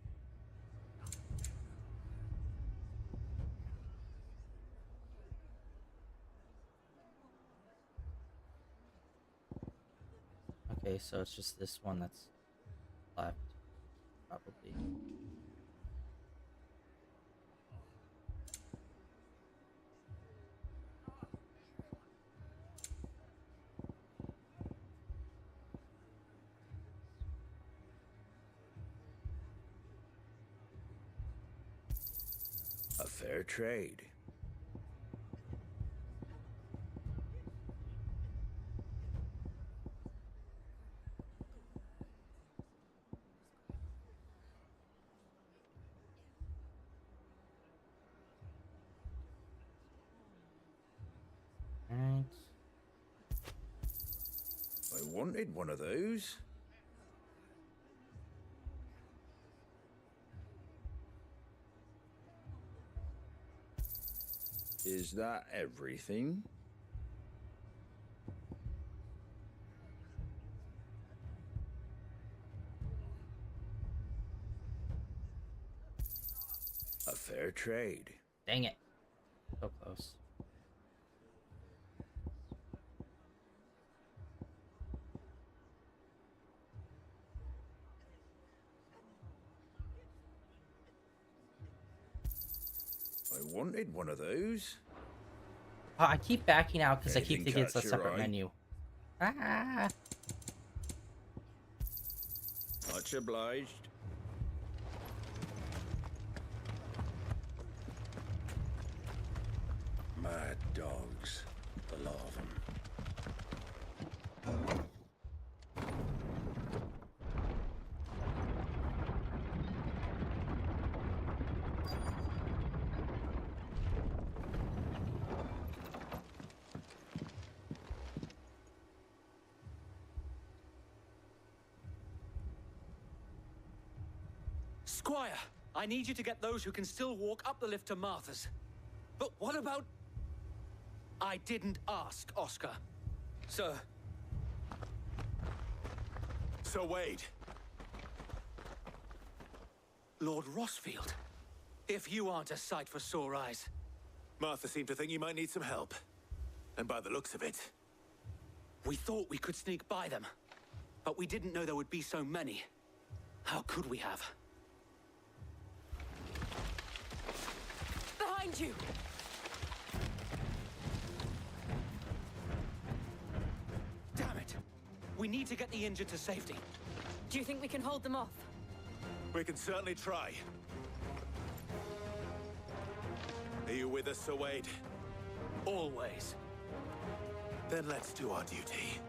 Okay, so it's just this one that's left, probably. A fair trade. Alright. I wanted one of those. Is that everything? A fair trade. Dang it. So close. I wanted one of those. I keep backing out because I keep Anything thinking it's a catch your separate eye? menu. Ah! Much obliged. Mad dogs. The lot of them. Squire, I need you to get those who can still walk up the lift to Martha's. But what about... I didn't ask, Oscar. Sir. Sir Wade. Lord Rosfield. If you aren't a sight for sore eyes. Martha seemed to think you might need some help. And by the looks of it... We thought we could sneak by them. But we didn't know there would be so many. How could we have? Behind you! Damn it! We need to get the injured to safety. Do you think we can hold them off? We can certainly try. Are you with us, Sir Wade? Always. Then let's do our duty.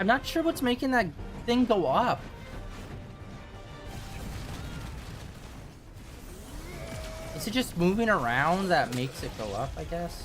I'm not sure what's making that thing go up. Is it just moving around that makes it go up, I guess?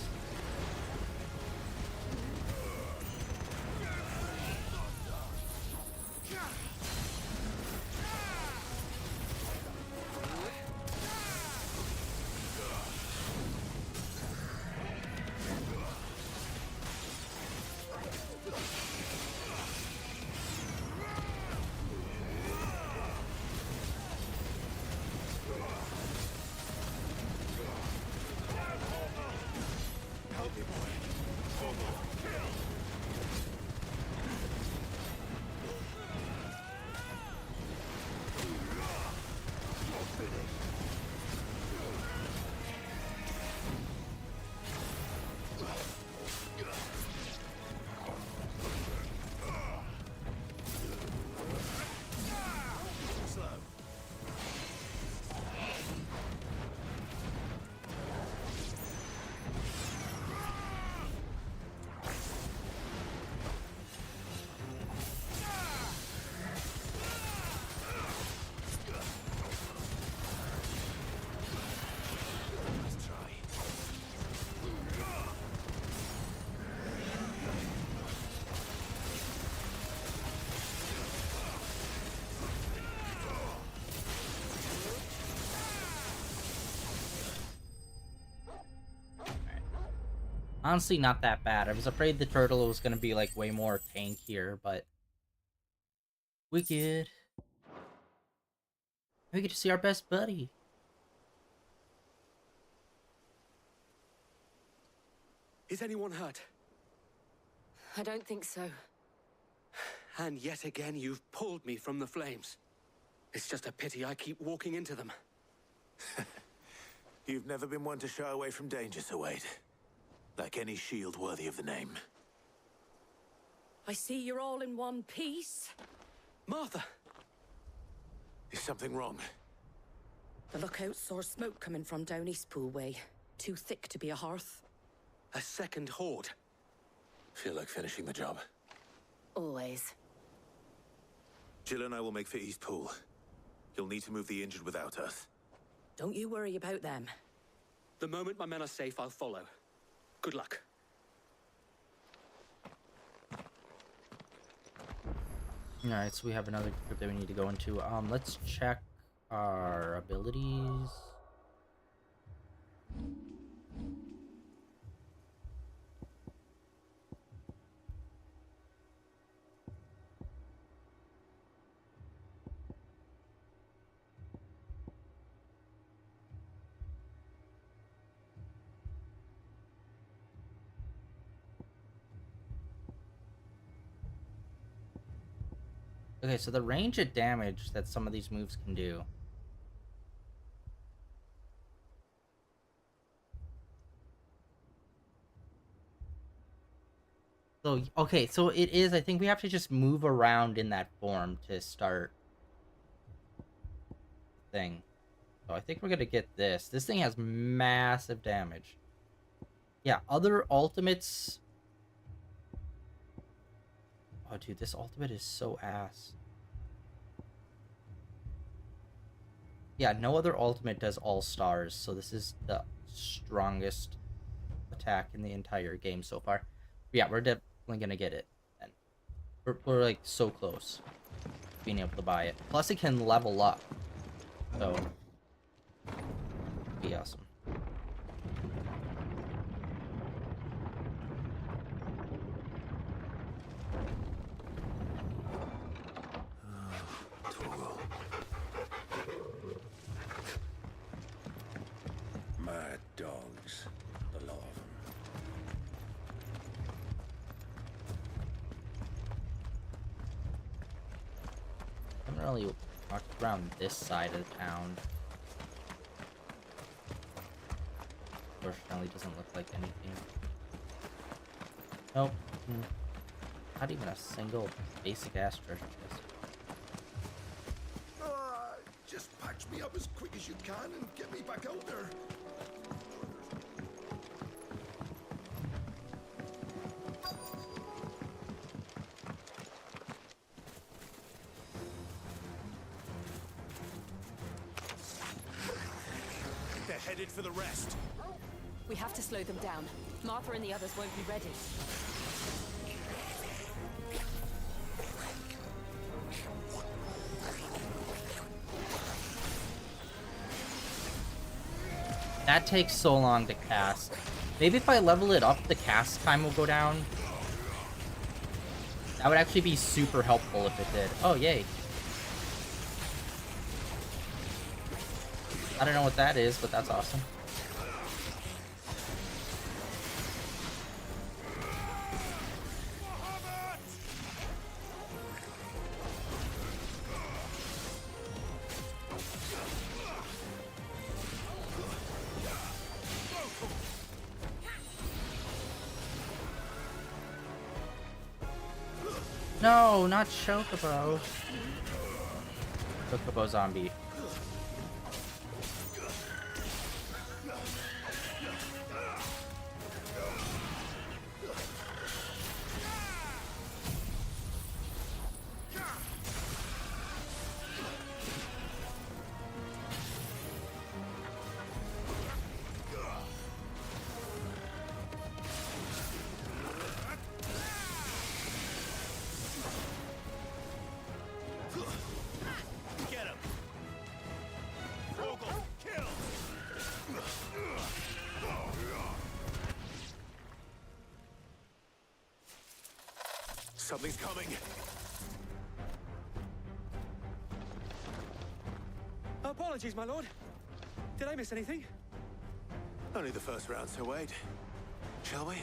Honestly, not that bad. I was afraid the turtle was gonna be like way more tankier, but we good. We get to see our best buddy. Is anyone hurt? I don't think so. And yet again, you've pulled me from the flames. It's just a pity I keep walking into them. You've never been one to shy away from danger, Sir Wade. Like any shield worthy of the name. I see you're all in one piece. Martha! Is something wrong? The lookout saw smoke coming from down Eastpool way. Too thick to be a hearth. A second horde. Feel like finishing the job. Always. Jill and I will make for Eastpool. You'll need to move the injured without us. Don't you worry about them. The moment my men are safe, I'll follow. Good luck. Alright, so we have another group that we need to go into. Let's check our abilities. Okay, so the range of damage that some of these moves can do. So, okay, so it is, I think we have to just move around in that form to start the thing. So I think we're gonna get this. This thing has massive damage. Yeah, other ultimates... Oh, dude, this ultimate is so ass. Yeah, no other ultimate does all stars, so this is the strongest attack in the entire game so far. But yeah, we're definitely gonna get it. And we're like so close to being able to buy it. Plus, it can level up, so be awesome. Mad dogs, a lot of them. really walk around this side of the town. Unfortunately, doesn't look like anything. Nope. Not even a single basic ass treasure chest. Just patch me up as quick as you can and get me back out there. They're headed for the rest. We have to slow them down. Martha and the others won't be ready. That takes so long to cast. Maybe if I level it up, the cast time will go down. That would actually be super helpful if it did. Oh, yay. I don't know what that is, but that's awesome. No, not Chocobo. Chocobo zombie. Something's coming. Apologies, my lord. Did I miss anything? Only the first round, so wait. Shall we?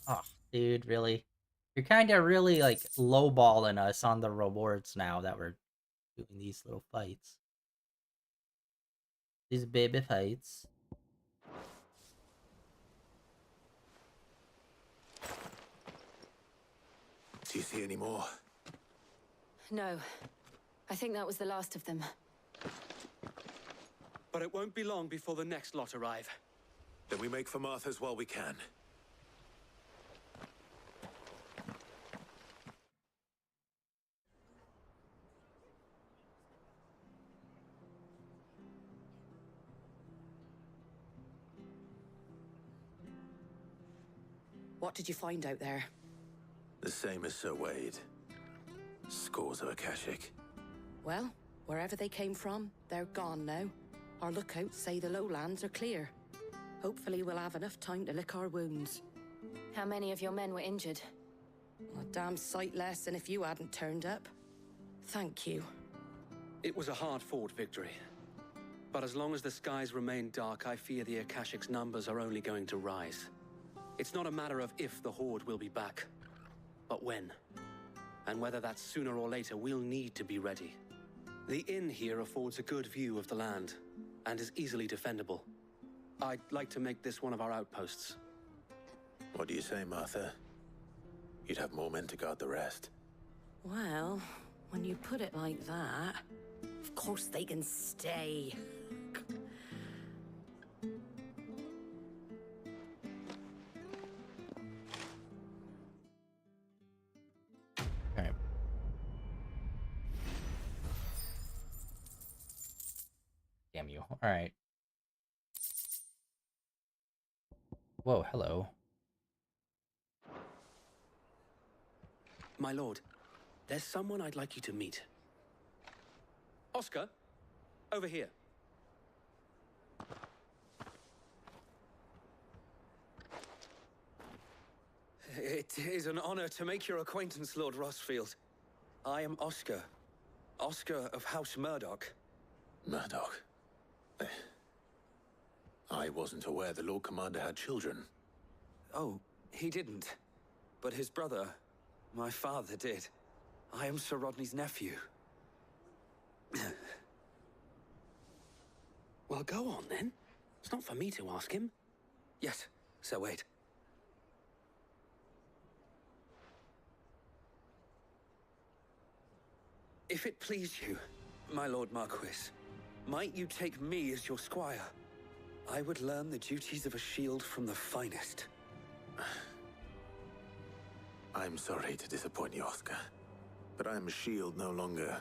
Oh, dude, really? You're kind of really, like, lowballing us on the rewards now that we're doing these little fights. These baby fights. Do you see any more? No. I think that was the last of them. But it won't be long before the next lot arrive. Then we make for Martha's while we can. What did you find out there? The same as Sir Wade. Scores of Akashic. Well, wherever they came from, they're gone now. Our lookouts say the lowlands are clear. Hopefully we'll have enough time to lick our wounds. How many of your men were injured? A damn sight less than if you hadn't turned up. Thank you. It was a hard-fought victory. But as long as the skies remain dark, I fear the Akashic's numbers are only going to rise. It's not a matter of if the Horde will be back, but when. And whether that's sooner or later, we'll need to be ready. The inn here affords a good view of the land, and is easily defendable. I'd like to make this one of our outposts. What do you say, Martha? You'd have more men to guard the rest. Well, when you put it like that, of course they can stay. Okay. Damn you. All right. Whoa, hello. My lord, there's someone I'd like you to meet. Oscar, over here. It is an honor to make your acquaintance, Lord Rossfield. I am Oscar. Oscar of House Murdoch. Murdoch? I wasn't aware the Lord Commander had children. Oh, he didn't. But his brother, my father, did. I am Sir Rodney's nephew. Well, go on then. It's not for me to ask him. Yes, Sir Wade. If it please you, my Lord Marquis, might you take me as your squire? I would learn the duties of a shield from the finest. I'm sorry to disappoint you, Oscar, but I am a shield no longer.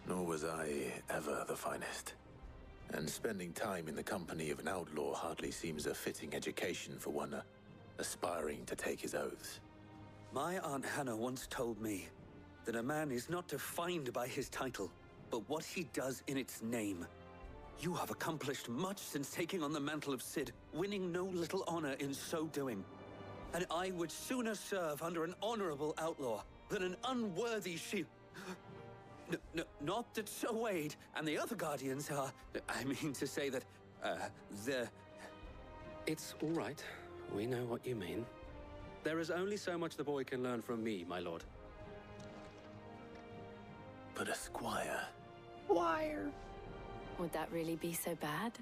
Nor was I ever the finest. And spending time in the company of an outlaw hardly seems a fitting education for one aspiring to take his oaths. My Aunt Hannah once told me that a man is not defined by his title, but what he does in its name. You have accomplished much since taking on the mantle of Cid, winning no little honor in so doing. And I would sooner serve under an honorable outlaw than an unworthy shield. Not that Sir Wade and the other Guardians are... I mean to say that, they're... It's all right. We know what you mean. There is only so much the boy can learn from me, my lord. But a squire... Squire! Would that really be so bad?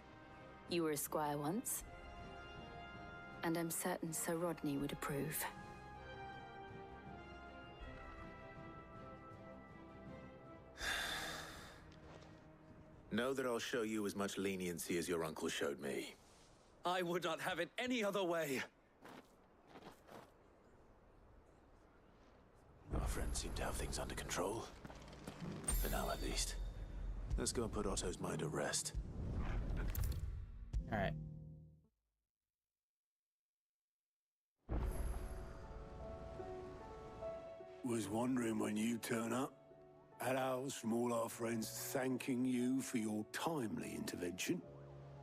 You were a squire once. And I'm certain Sir Rodney would approve. Know that I'll show you as much leniency as your uncle showed me. I would not have it any other way. Our friends seem to have things under control. For now, at least. Let's go and put Otto's mind at rest. All right. Was wondering when you turn up. Had ours from all our friends thanking you for your timely intervention.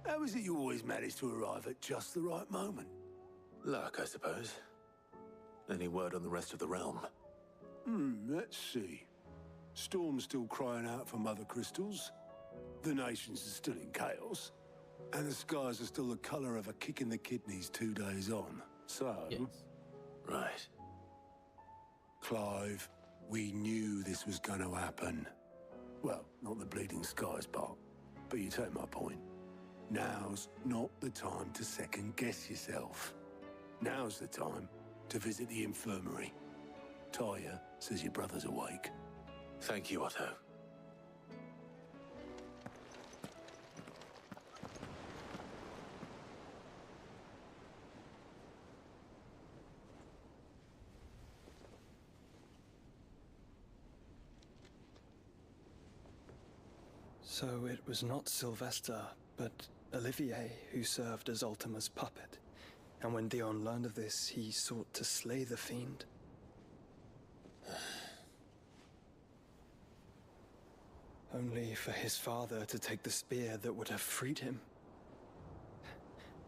How is it you always manage to arrive at just the right moment? Luck, I suppose. Any word on the rest of the realm? Let's see. Storm's still crying out for mother crystals. The nations are still in chaos. And the skies are still the colour of a kick in the kidneys 2 days on. So... Yes. Right. Clive, we knew this was going to happen. Well, not the bleeding skies part, but you take my point. Now's not the time to second-guess yourself. Now's the time to visit the infirmary. Talia says your brother's awake. Thank you, Otto. So it was not Sylvester, but Olivier who served as Ultima's puppet. And when Dion learned of this, he sought to slay the fiend. Only for his father to take the spear that would have freed him.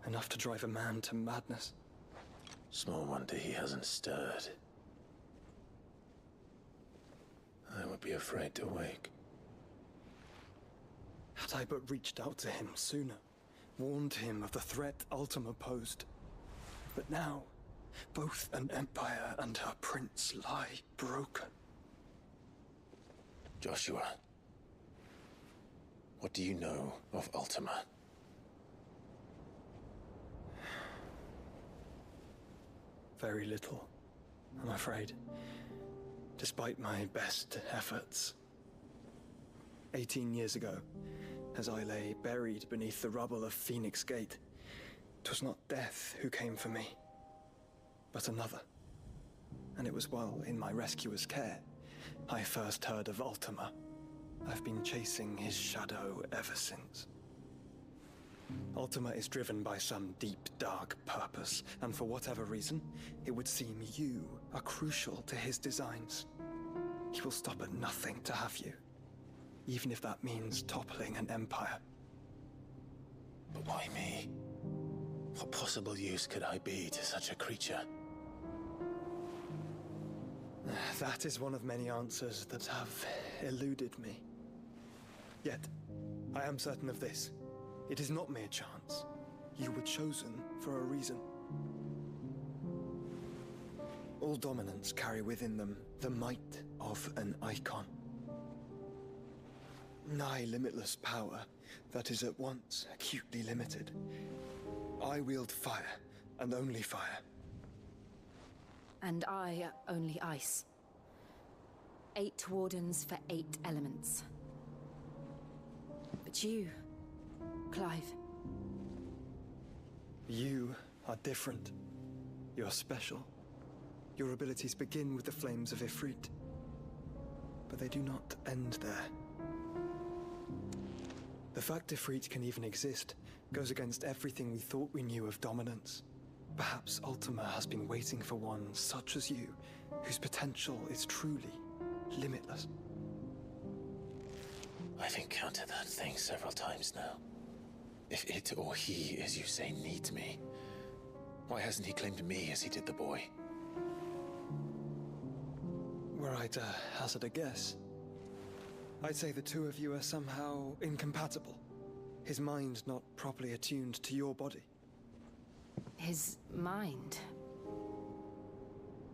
Enough to drive a man to madness. Small wonder he hasn't stirred. I would be afraid to wake. Had I but reached out to him sooner, warned him of the threat Ultima posed. But now, Both an empire and her prince lie broken. Joshua, what do you know of Ultima? Very little, I'm afraid. Despite my best efforts. 18 years ago, as I lay buried beneath the rubble of Phoenix Gate, 'twas not death who came for me, but another. And it was while in my rescuer's care I first heard of Ultima. I've been chasing his shadow ever since. Ultima is driven by some deep, dark purpose, and for whatever reason, it would seem you are crucial to his designs. He will stop at nothing to have you, even if that means toppling an empire. But why me? What possible use could I be to such a creature? That is one of many answers that have eluded me. Yet, I am certain of this. It is not mere chance. You were chosen for a reason. All dominants carry within them the might of an icon. Nigh limitless power that is at once acutely limited. I wield fire, and only fire. And I only ice. 8 wardens for 8 elements. But you, Clive. You are different. You're special. Your abilities begin with the flames of Ifrit. But they do not end there. The fact Ifrit can even exist goes against everything we thought we knew of dominance. Perhaps Ultima has been waiting for one such as you, whose potential is truly limitless. I've encountered that thing several times now. If it or he, as you say, needs me, why hasn't he claimed me as he did the boy? Were I to hazard a guess, I'd say the two of you are somehow incompatible. His mind not properly attuned to your body. His mind?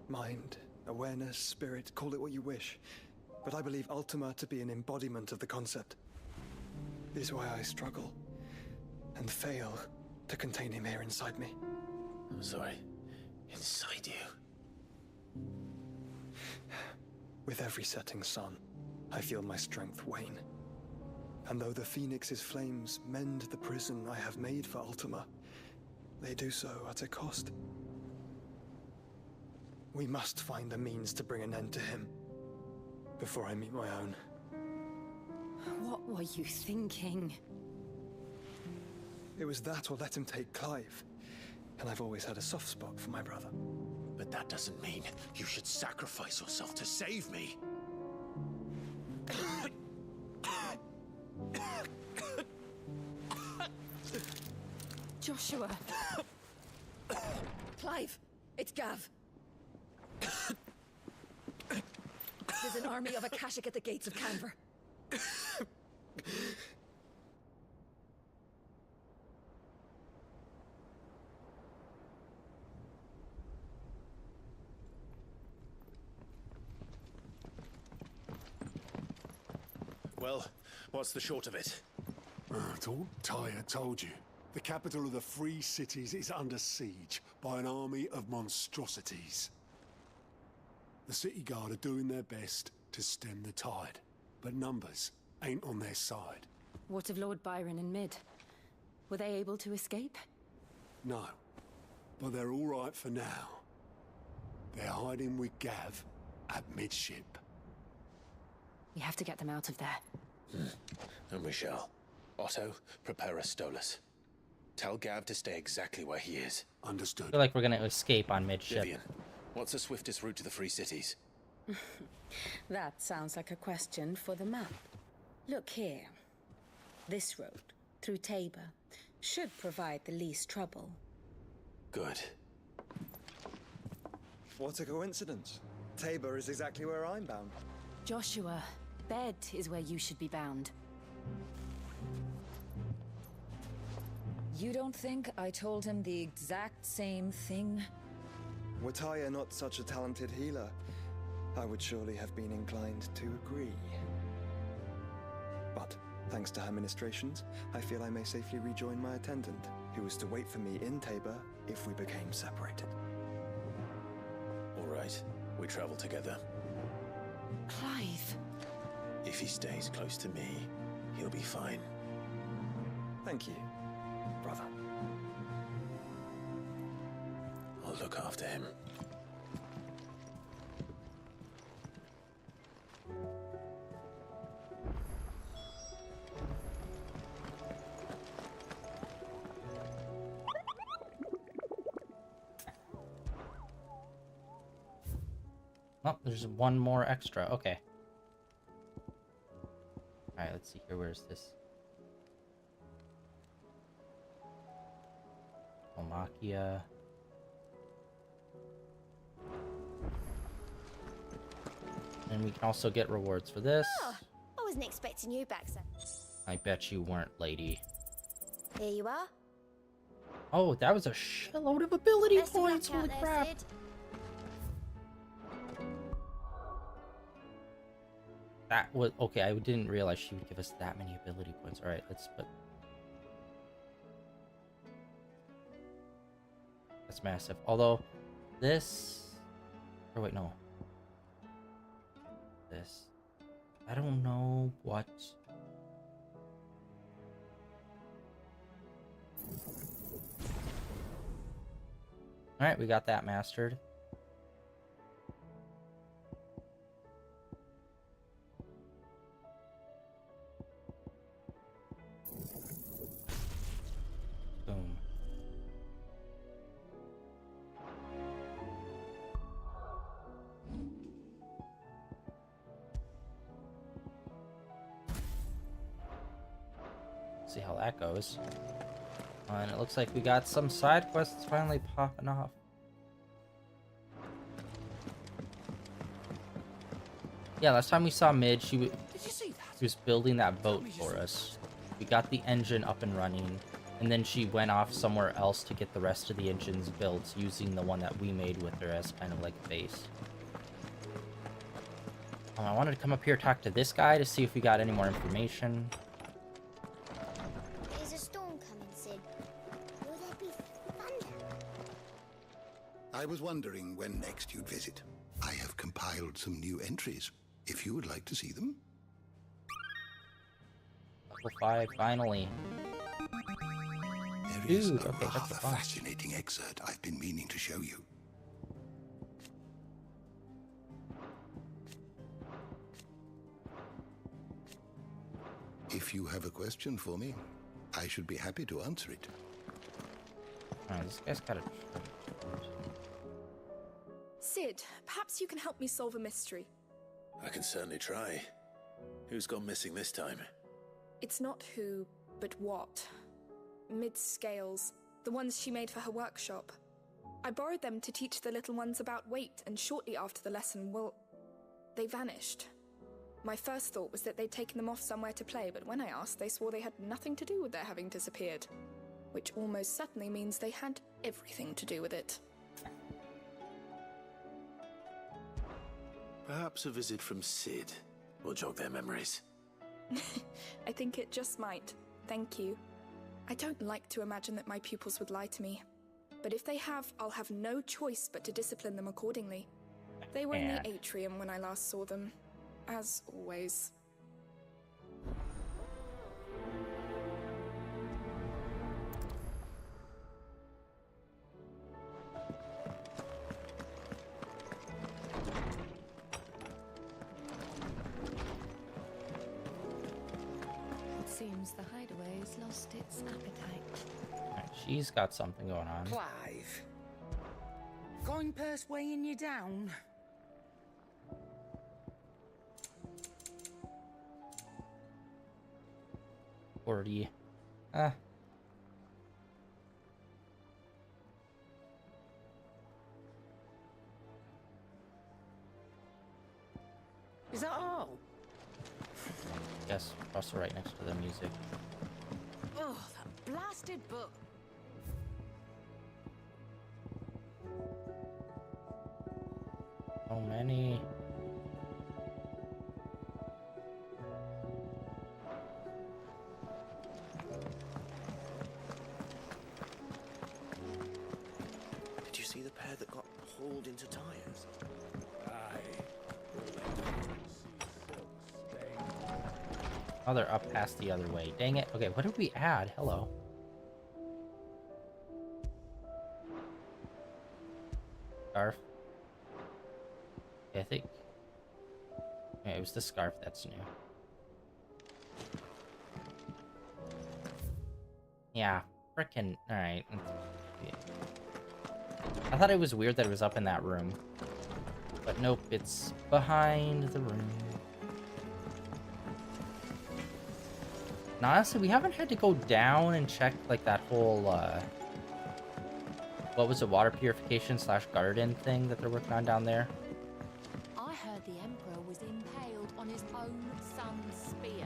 Mind, awareness, spirit, call it what you wish. But I believe Ultima to be an embodiment of the concept. It is why I struggle and fail to contain him here inside me. I'm sorry. Inside you? With every setting sun, I feel my strength wane. And though the Phoenix's flames mend the prison I have made for Ultima, they do so at a cost. We must find a means to bring an end to him before I meet my own. What were you thinking? It was that or let him take Clive. And I've always had a soft spot for my brother. But that doesn't mean you should sacrifice yourself to save me. Joshua. Clive, it's Gav. There's an army of Akashic at the gates of Canver. Well, what's the short of it? Thought Tyre told you. The capital of the Free Cities is under siege by an army of monstrosities. The city guard are doing their best to stem the tide, but numbers ain't on their side. What of Lord Byron and Mid? Were they able to escape? No, but they're all right for now. They're hiding with Gav at midship. We have to get them out of there. And we shall. Otto, prepare a Stolas. Tell Gav to stay exactly where he is. Understood. I feel like we're gonna escape on midship. Vivian, what's the swiftest route to the Free Cities? That sounds like a question for the map. Look here. This road, through Tabor, should provide the least trouble. Good. What a coincidence. Tabor is exactly where I'm bound. Joshua, bed is where you should be bound. You don't think I told him the exact same thing? Were Tyre not such a talented healer, I would surely have been inclined to agree. But, thanks to her ministrations, I feel I may safely rejoin my attendant, who was to wait for me in Tabor if we became separated. All right, we travel together. Clive. If he stays close to me, he'll be fine. Thank you, brother. I'll look after him. Oh, there's one more extra. Okay. Alright, let's see here. Where's this? Omakia. And we can also get rewards for this. Oh, I wasn't expecting you back, sir. I bet you weren't, lady. Here you are. Oh, that was a shitload of ability Best of luck points. out Holy there, crap. Sid. That was okay. I didn't realize she would give us that many ability points. All right, let's put. That's massive. Although this, or wait, no. This, I don't know what. All right, we got that mastered. Boom. See how that goes. And it looks like we got some side quests finally popping off. Yeah, last time we saw Mid, she was building that boat for us. We got the engine up and running, and then she went off somewhere else to get the rest of the engines built using the one that we made with her as kind of like a base. I wanted to come up here talk to this guy to see if we got any more information. There's a storm coming, Sid. Will there be thunder? I was wondering when next you'd visit. I have compiled some new entries, if you would like to see them. Level 5, finally. There is Dude, a okay, that's rather fun. fascinating excerpt I've been meaning to show you. If you have a question for me, I should be happy to answer it. Alright, this guy's got a... Sid, perhaps you can help me solve a mystery. I can certainly try. Who's gone missing this time? It's not who, but what. Mid's scales, the ones she made for her workshop. I borrowed them to teach the little ones about weight, and shortly after the lesson, well, they vanished. My first thought was that they'd taken them off somewhere to play, but when I asked, they swore they had nothing to do with their having disappeared. Which almost certainly means they had everything to do with it. Perhaps a visit from Sid will jog their memories. I think it just might. Thank you. I don't like to imagine that my pupils would lie to me. But if they have, I'll have no choice but to discipline them accordingly. They were in the atrium when I last saw them. As always. It seems the hideaway's lost its appetite. Alright, she's got something going on. Clive. Going purse weighing you down? Forty. Is that all? Yes, also right next to the music. Oh, that blasted book. Any... Did you see the pair that got hauled into tires? Oh, they're up past the other way. Dang it. Okay, what did we add? Hello. Scarf. I think. Yeah, it was the scarf that's new. Yeah, frickin'. Alright. I thought it was weird that it was up in that room. But nope, it's behind the room. And honestly, we haven't had to go down and check, like, that whole, what was it, water purification / garden thing that they're working on down there? I heard the Emperor was impaled on his own son's spear.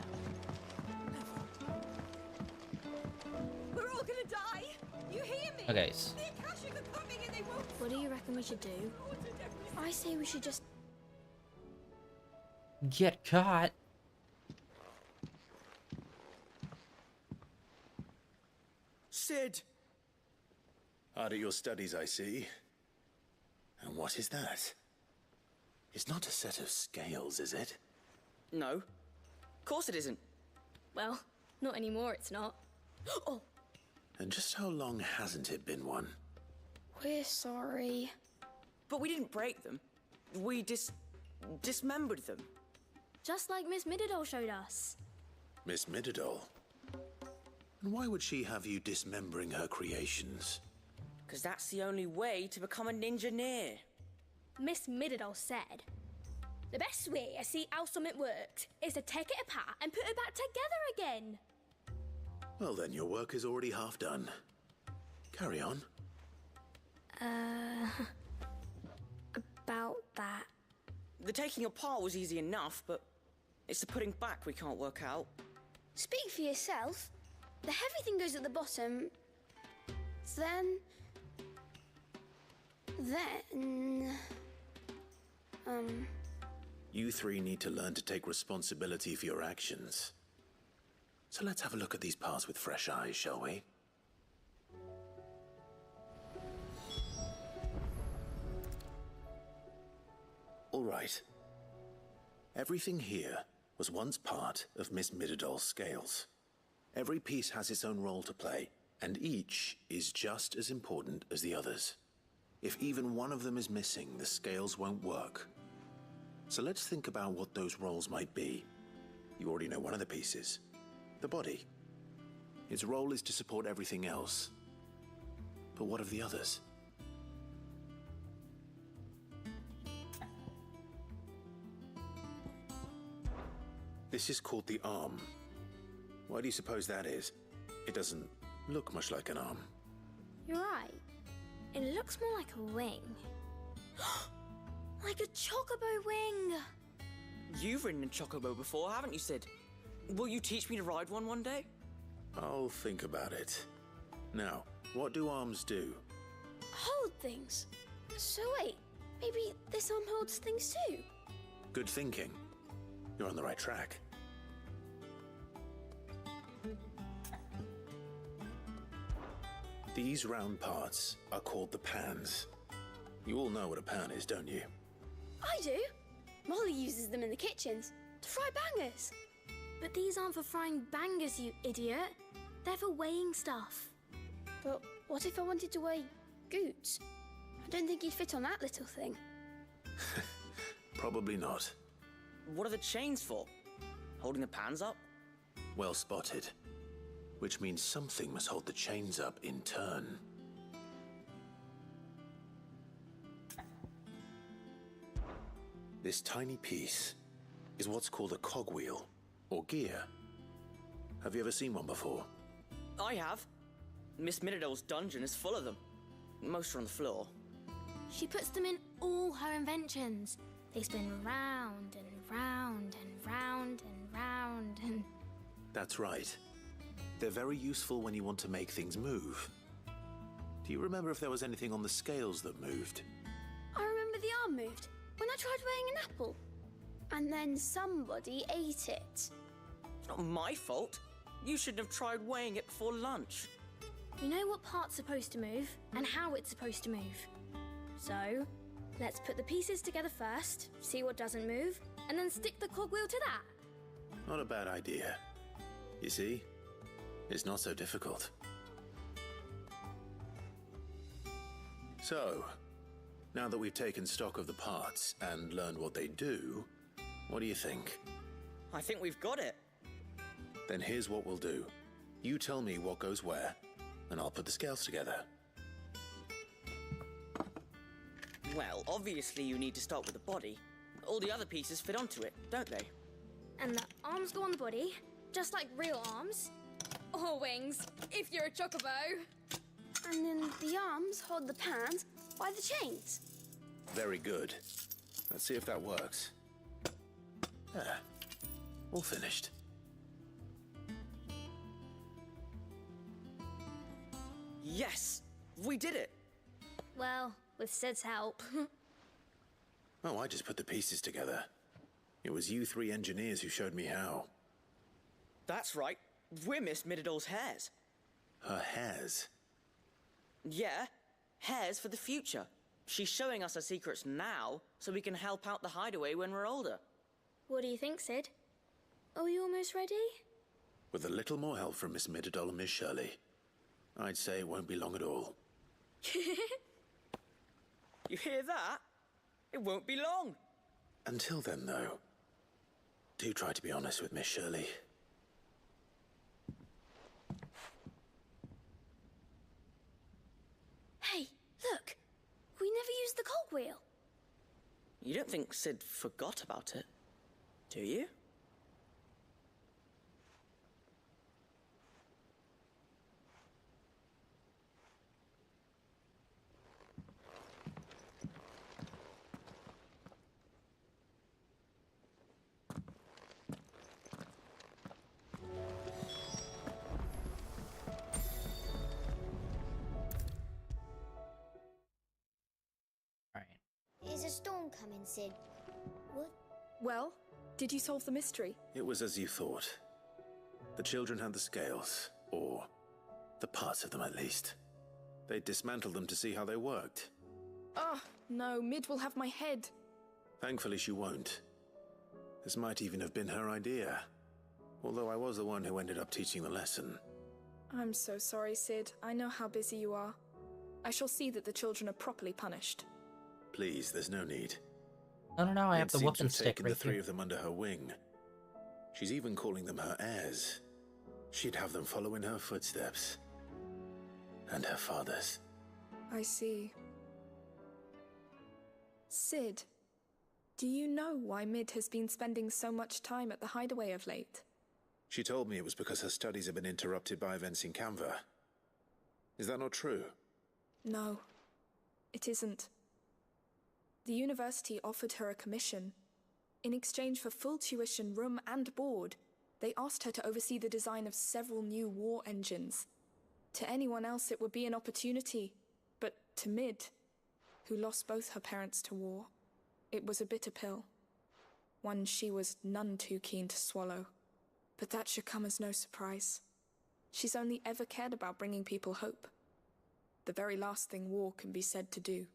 We're all gonna die! You hear me? Okay. The Akashic are coming and they won't... What do you reckon we should do? I say we should just... Get caught. Sid! Hard at your studies, I see. And what is that? It's not a set of scales, is it? No. Of course it isn't. Well, not anymore, it's not. Oh! And just how long hasn't it been one? We're sorry. But we didn't break them. We dismembered them. Just like Miss Mididol showed us. Miss Mididol? And why would she have you dismembering her creations? Because that's the only way to become a ninja-neer. Miss Mididol said, the best way to see how something works is to take it apart and put it back together again. Well then, your work is already half done. Carry on. About that. The taking apart was easy enough, but it's the putting back we can't work out. Speak for yourself. The heavy thing goes at the bottom. Then... You three need to learn to take responsibility for your actions. So let's have a look at these parts with fresh eyes, shall we? All right. Everything here was once part of Miss Mididol's scales. Every piece has its own role to play, and each is just as important as the others. If even one of them is missing, the scales won't work. So let's think about what those roles might be. You already know one of the pieces. The body. Its role is to support everything else. But what of the others? This is called the arm. Why do you suppose that is? It doesn't look much like an arm. You're right. It looks more like a wing. Like a chocobo wing! You've ridden a chocobo before, haven't you, Sid? Will you teach me to ride one day? I'll think about it. Now, what do arms do? Hold things. So wait, maybe this arm holds things too? Good thinking. You're on the right track. These round parts are called the pans. You all know what a pan is, don't you? I do. Molly uses them in the kitchens to fry bangers. But these aren't for frying bangers, you idiot. They're for weighing stuff. But what if I wanted to weigh goods? I don't think he'd fit on that little thing. Probably not. What are the chains for? Holding the pans up? Well spotted. Which means something must hold the chains up in turn. This tiny piece is what's called a cogwheel, or gear. Have you ever seen one before? I have. Miss Mididol's dungeon is full of them. Most are on the floor. She puts them in all her inventions. They spin round and round and round and round and... That's right. They're very useful when you want to make things move. Do you remember if there was anything on the scales that moved? I remember the arm moved. when I tried weighing an apple. And then somebody ate it. Not my fault. You shouldn't have tried weighing it before lunch. You know what part's supposed to move and how it's supposed to move. So, let's put the pieces together first, see what doesn't move, and then stick the cogwheel to that. Not a bad idea. You see? It's not so difficult. So, now that we've taken stock of the parts and learned what they do, what do you think? I think we've got it. Then here's what we'll do. You tell me what goes where, and I'll put the scales together. Well, obviously you need to start with the body. All the other pieces fit onto it, don't they? And the arms go on the body, just like real arms. Or wings, if you're a chocobo. And then the arms hold the pans by the chains. Very good. Let's see if that works. There. All finished. Yes! We did it! Well, with Sid's help. Oh, I just put the pieces together. It was you three engineers who showed me how. That's right. We're Miss Mididol's heirs. Her hairs? Yeah, heirs for the future. She's showing us her secrets now, so we can help out the hideaway when we're older. What do you think, Sid? Are we almost ready? With a little more help from Miss Mididol and Miss Shirley, I'd say it won't be long at all. You hear that? It won't be long. Until then, though, do try to be honest with Miss Shirley. Hey, look! We never used the cogwheel. You don't think Sid forgot about it, do you? Is a storm coming, Sid? What? Well, did you solve the mystery? It was as you thought. The children had the scales, or the parts of them at least. They dismantled them to see how they worked. Oh, no, Mid will have my head. Thankfully she won't. This might even have been her idea. Although I was the one who ended up teaching the lesson. I'm so sorry, Sid. I know how busy you are. I shall see that the children are properly punished. Please, there's no need. No, I have the whooping stick taken right the three here. of them under her wing. She's even calling them her heirs. She'd have them follow in her footsteps. And her father's. I see. Sid, do you know why Mid has been spending so much time at the hideaway of late? She told me it was because her studies have been interrupted by events in Canva. Is that not true? No, it isn't. The university offered her a commission. In exchange for full tuition, room and board, they asked her to oversee the design of several new war engines. To anyone else it would be an opportunity, but to Mid, who lost both her parents to war, it was a bitter pill. One she was none too keen to swallow. But that should come as no surprise. She's only ever cared about bringing people hope. The very last thing war can be said to do.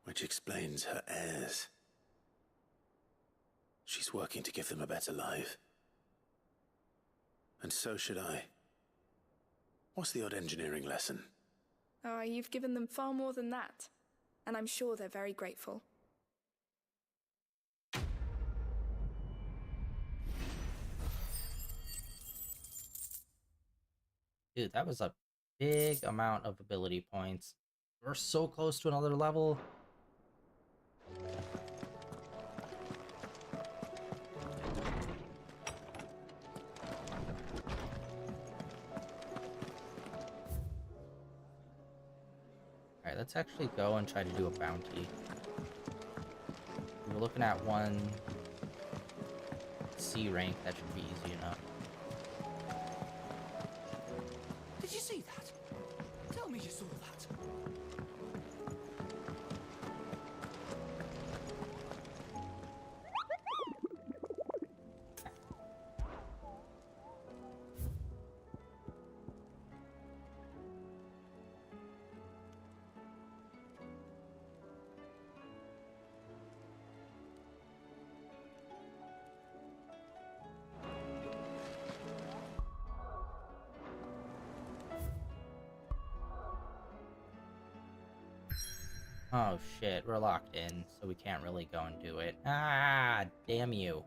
Which explains her heirs. She's working to give them a better life. And so should I. What's the odd engineering lesson? Oh, you've given them far more than that. And I'm sure they're very grateful. Dude, that was a big amount of ability points. We're so close to another level. Alright, let's actually go and try to do a bounty. We're looking at one C rank. That should be easy enough. Did you see that? Tell me you saw that. Oh shit, we're locked in, so we can't really go and do it. Ah, damn you.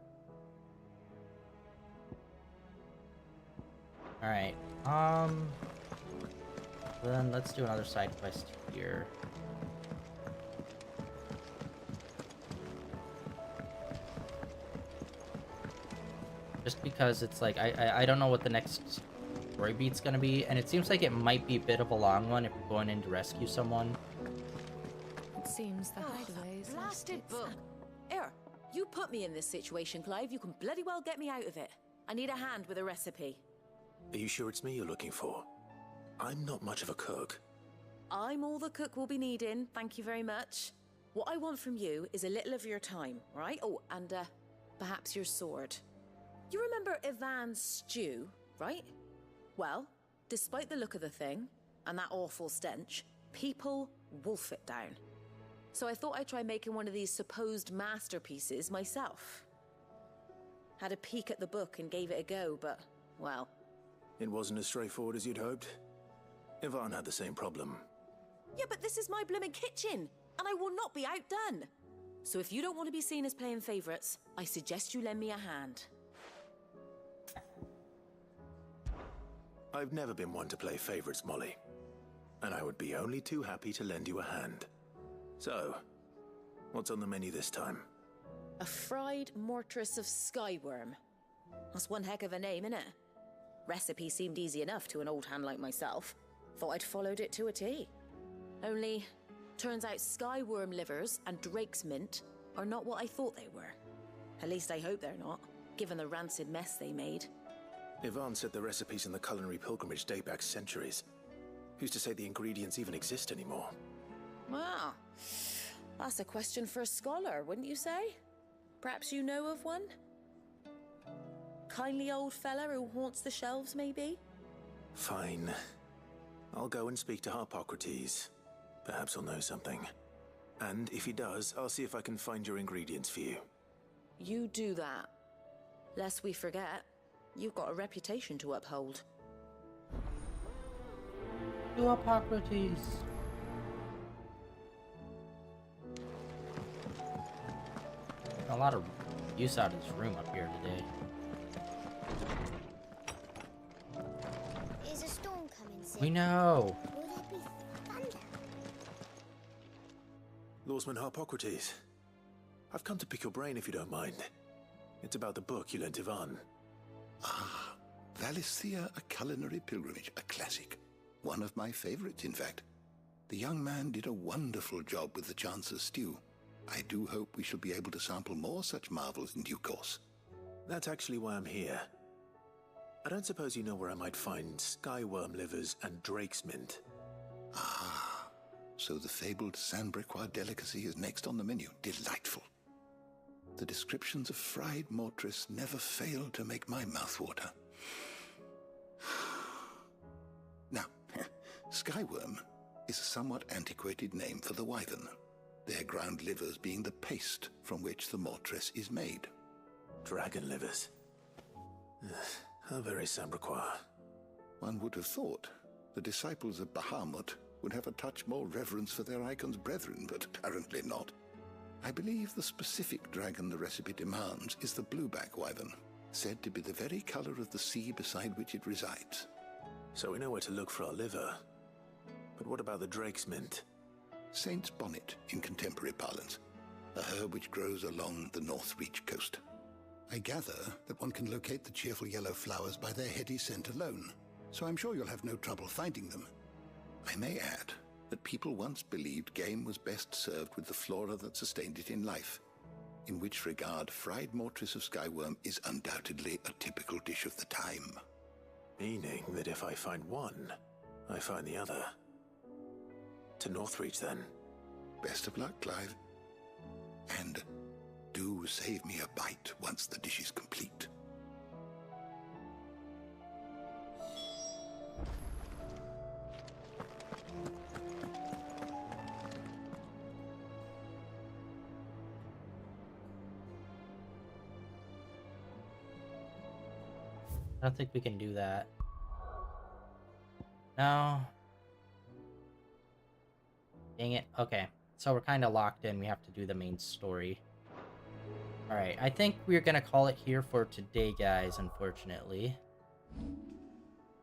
Alright, then let's do another side quest here. Just because it's like, I don't know what the next story beat's gonna be, and it seems like it might be a bit of a long one if we're going in to rescue someone. It seems the hideaway's Blasted book. Here, you put me in this situation, Clive. You can bloody well get me out of it. I need a hand with a recipe. Are you sure it's me you're looking for? I'm not much of a cook. I'm all the cook will be needing, thank you very much. What I want from you is a little of your time, right? Oh, and perhaps your sword. You remember Ivan's stew, right? Well, despite the look of the thing, and that awful stench, people wolf it down. So I thought I'd try making one of these supposed masterpieces myself. Had a peek at the book and gave it a go, but, well... It wasn't as straightforward as you'd hoped? Ivan had the same problem. Yeah, but this is my blooming kitchen, and I will not be outdone. So if you don't want to be seen as playing favourites, I suggest you lend me a hand. I've never been one to play favourites, Molly. And I would be only too happy to lend you a hand. So, what's on the menu this time? A fried mortress of skyworm. That's one heck of a name, innit? Recipe seemed easy enough to an old hand like myself. Thought I'd followed it to a T. Only, turns out skyworm livers and drake's mint are not what I thought they were. At least I hope they're not, given the rancid mess they made. Ivan said the recipes in the culinary pilgrimage date back centuries. Who's to say the ingredients even exist anymore? Well, that's a question for a scholar, wouldn't you say? Perhaps you know of one? Kindly old fella who haunts the shelves, maybe? Fine. I'll go and speak to Harpocrates. Perhaps he'll know something. And if he does, I'll see if I can find your ingredients for you. You do that. Lest we forget, you've got a reputation to uphold. To Harpocrates. A lot of use out of this room up here today. Is a storm coming soon? We know. Will there be thunder? Lawsman Harpocrates. I've come to pick your brain if you don't mind. It's about the book you lent Ivan. Ah, Valisthea, a culinary pilgrimage, a classic. One of my favorites, in fact. The young man did a wonderful job with the Chance's stew. I do hope we shall be able to sample more such marvels in due course. That's actually why I'm here. I don't suppose you know where I might find skyworm livers and drake's mint. Ah, so the fabled Sandbrequois delicacy is next on the menu. Delightful. The descriptions of fried mortress never fail to make my mouth water. Now, skyworm is a somewhat antiquated name for the wyvern, their ground livers being the paste from which the mortress is made. Dragon livers. How very Sandbrequois. One would have thought the disciples of Bahamut would have a touch more reverence for their icon's brethren, but apparently not. I believe the specific dragon the recipe demands is the blueback wyvern, said to be the very color of the sea beside which it resides. So we know where to look for our liver. But what about the drake's mint? Saint's bonnet in contemporary parlance, a herb which grows along the North Reach coast. I gather that one can locate the cheerful yellow flowers by their heady scent alone, so I'm sure you'll have no trouble finding them. I may add that people once believed game was best served with the flora that sustained it in life, in which regard fried mortress of skyworm is undoubtedly a typical dish of the time. Meaning that if I find one, I find the other. To Northreach, then. Best of luck, Clive. And do save me a bite once the dish is complete. I don't think we can do that. No. Dang it. Okay. So we're kind of locked in. We have to do the main story. Alright, I think we're going to call it here for today, guys, unfortunately.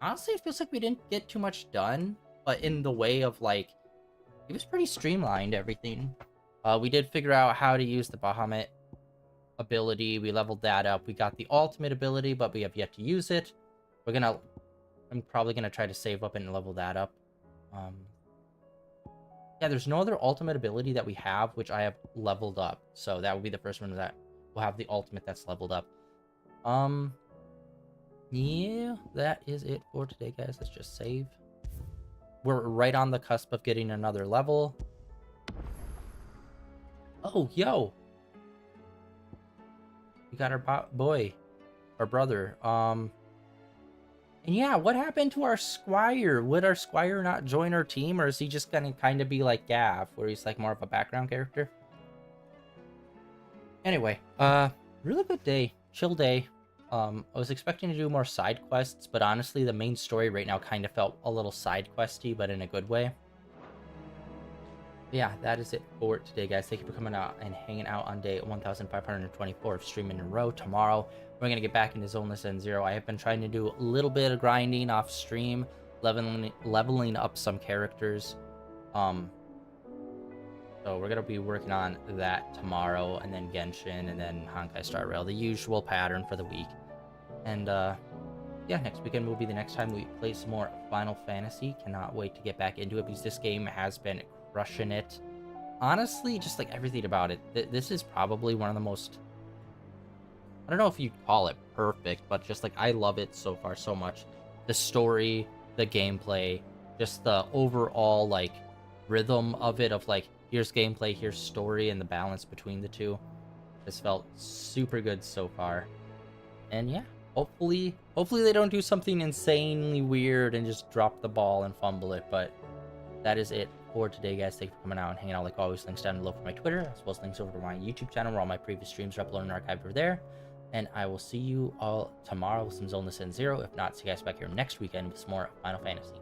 Honestly, it feels like we didn't get too much done, but in the way of, like, it was pretty streamlined, everything. We did figure out how to use the Bahamut ability. We leveled that up. We got the ultimate ability, but we have yet to use it. I'm probably gonna try to save up and level that up. Yeah, there's no other ultimate ability that we have, which I have leveled up. So that will be the first one that will have the ultimate that's leveled up. Yeah, that is it for today, guys. Let's just save. We're right on the cusp of getting another level. Oh, yo. We got our brother. And yeah, what happened to our squire? Would our squire not join our team, or is he just gonna kind of be like Gav, where he's like more of a background character? Anyway, really good day, chill day. I was expecting to do more side quests, but honestly, the main story right now kind of felt a little side questy, but in a good way. Yeah, that is it for today, guys. Thank you for coming out and hanging out on day 1524 of streaming in a row. Tomorrow, we're going to get back into Zoneless End Zero. I have been trying to do a little bit of grinding off stream, leveling up some characters. So we're going to be working on that tomorrow, and then Genshin, and then Honkai Star Rail, the usual pattern for the week. And yeah, next weekend will be the next time we play some more Final Fantasy. Cannot wait to get back into it, because this game has been crushing it. Honestly, just like everything about it, this is probably one of the most, I don't know if you call it perfect, but just like I love it so far so much. The story, the gameplay, just the overall like rhythm of it, of like here's gameplay, here's story, and the balance between the two has felt super good so far. And yeah, hopefully they don't do something insanely weird and just drop the ball and fumble it. But that is it for today, guys. Thank you for coming out and hanging out. Like always, links down below for my Twitter, as well as links over to my YouTube channel where all my previous streams are uploaded and archived over there. And I will see you all tomorrow with some Zoneless End Zero. If not, see you guys back here next weekend with some more Final Fantasy.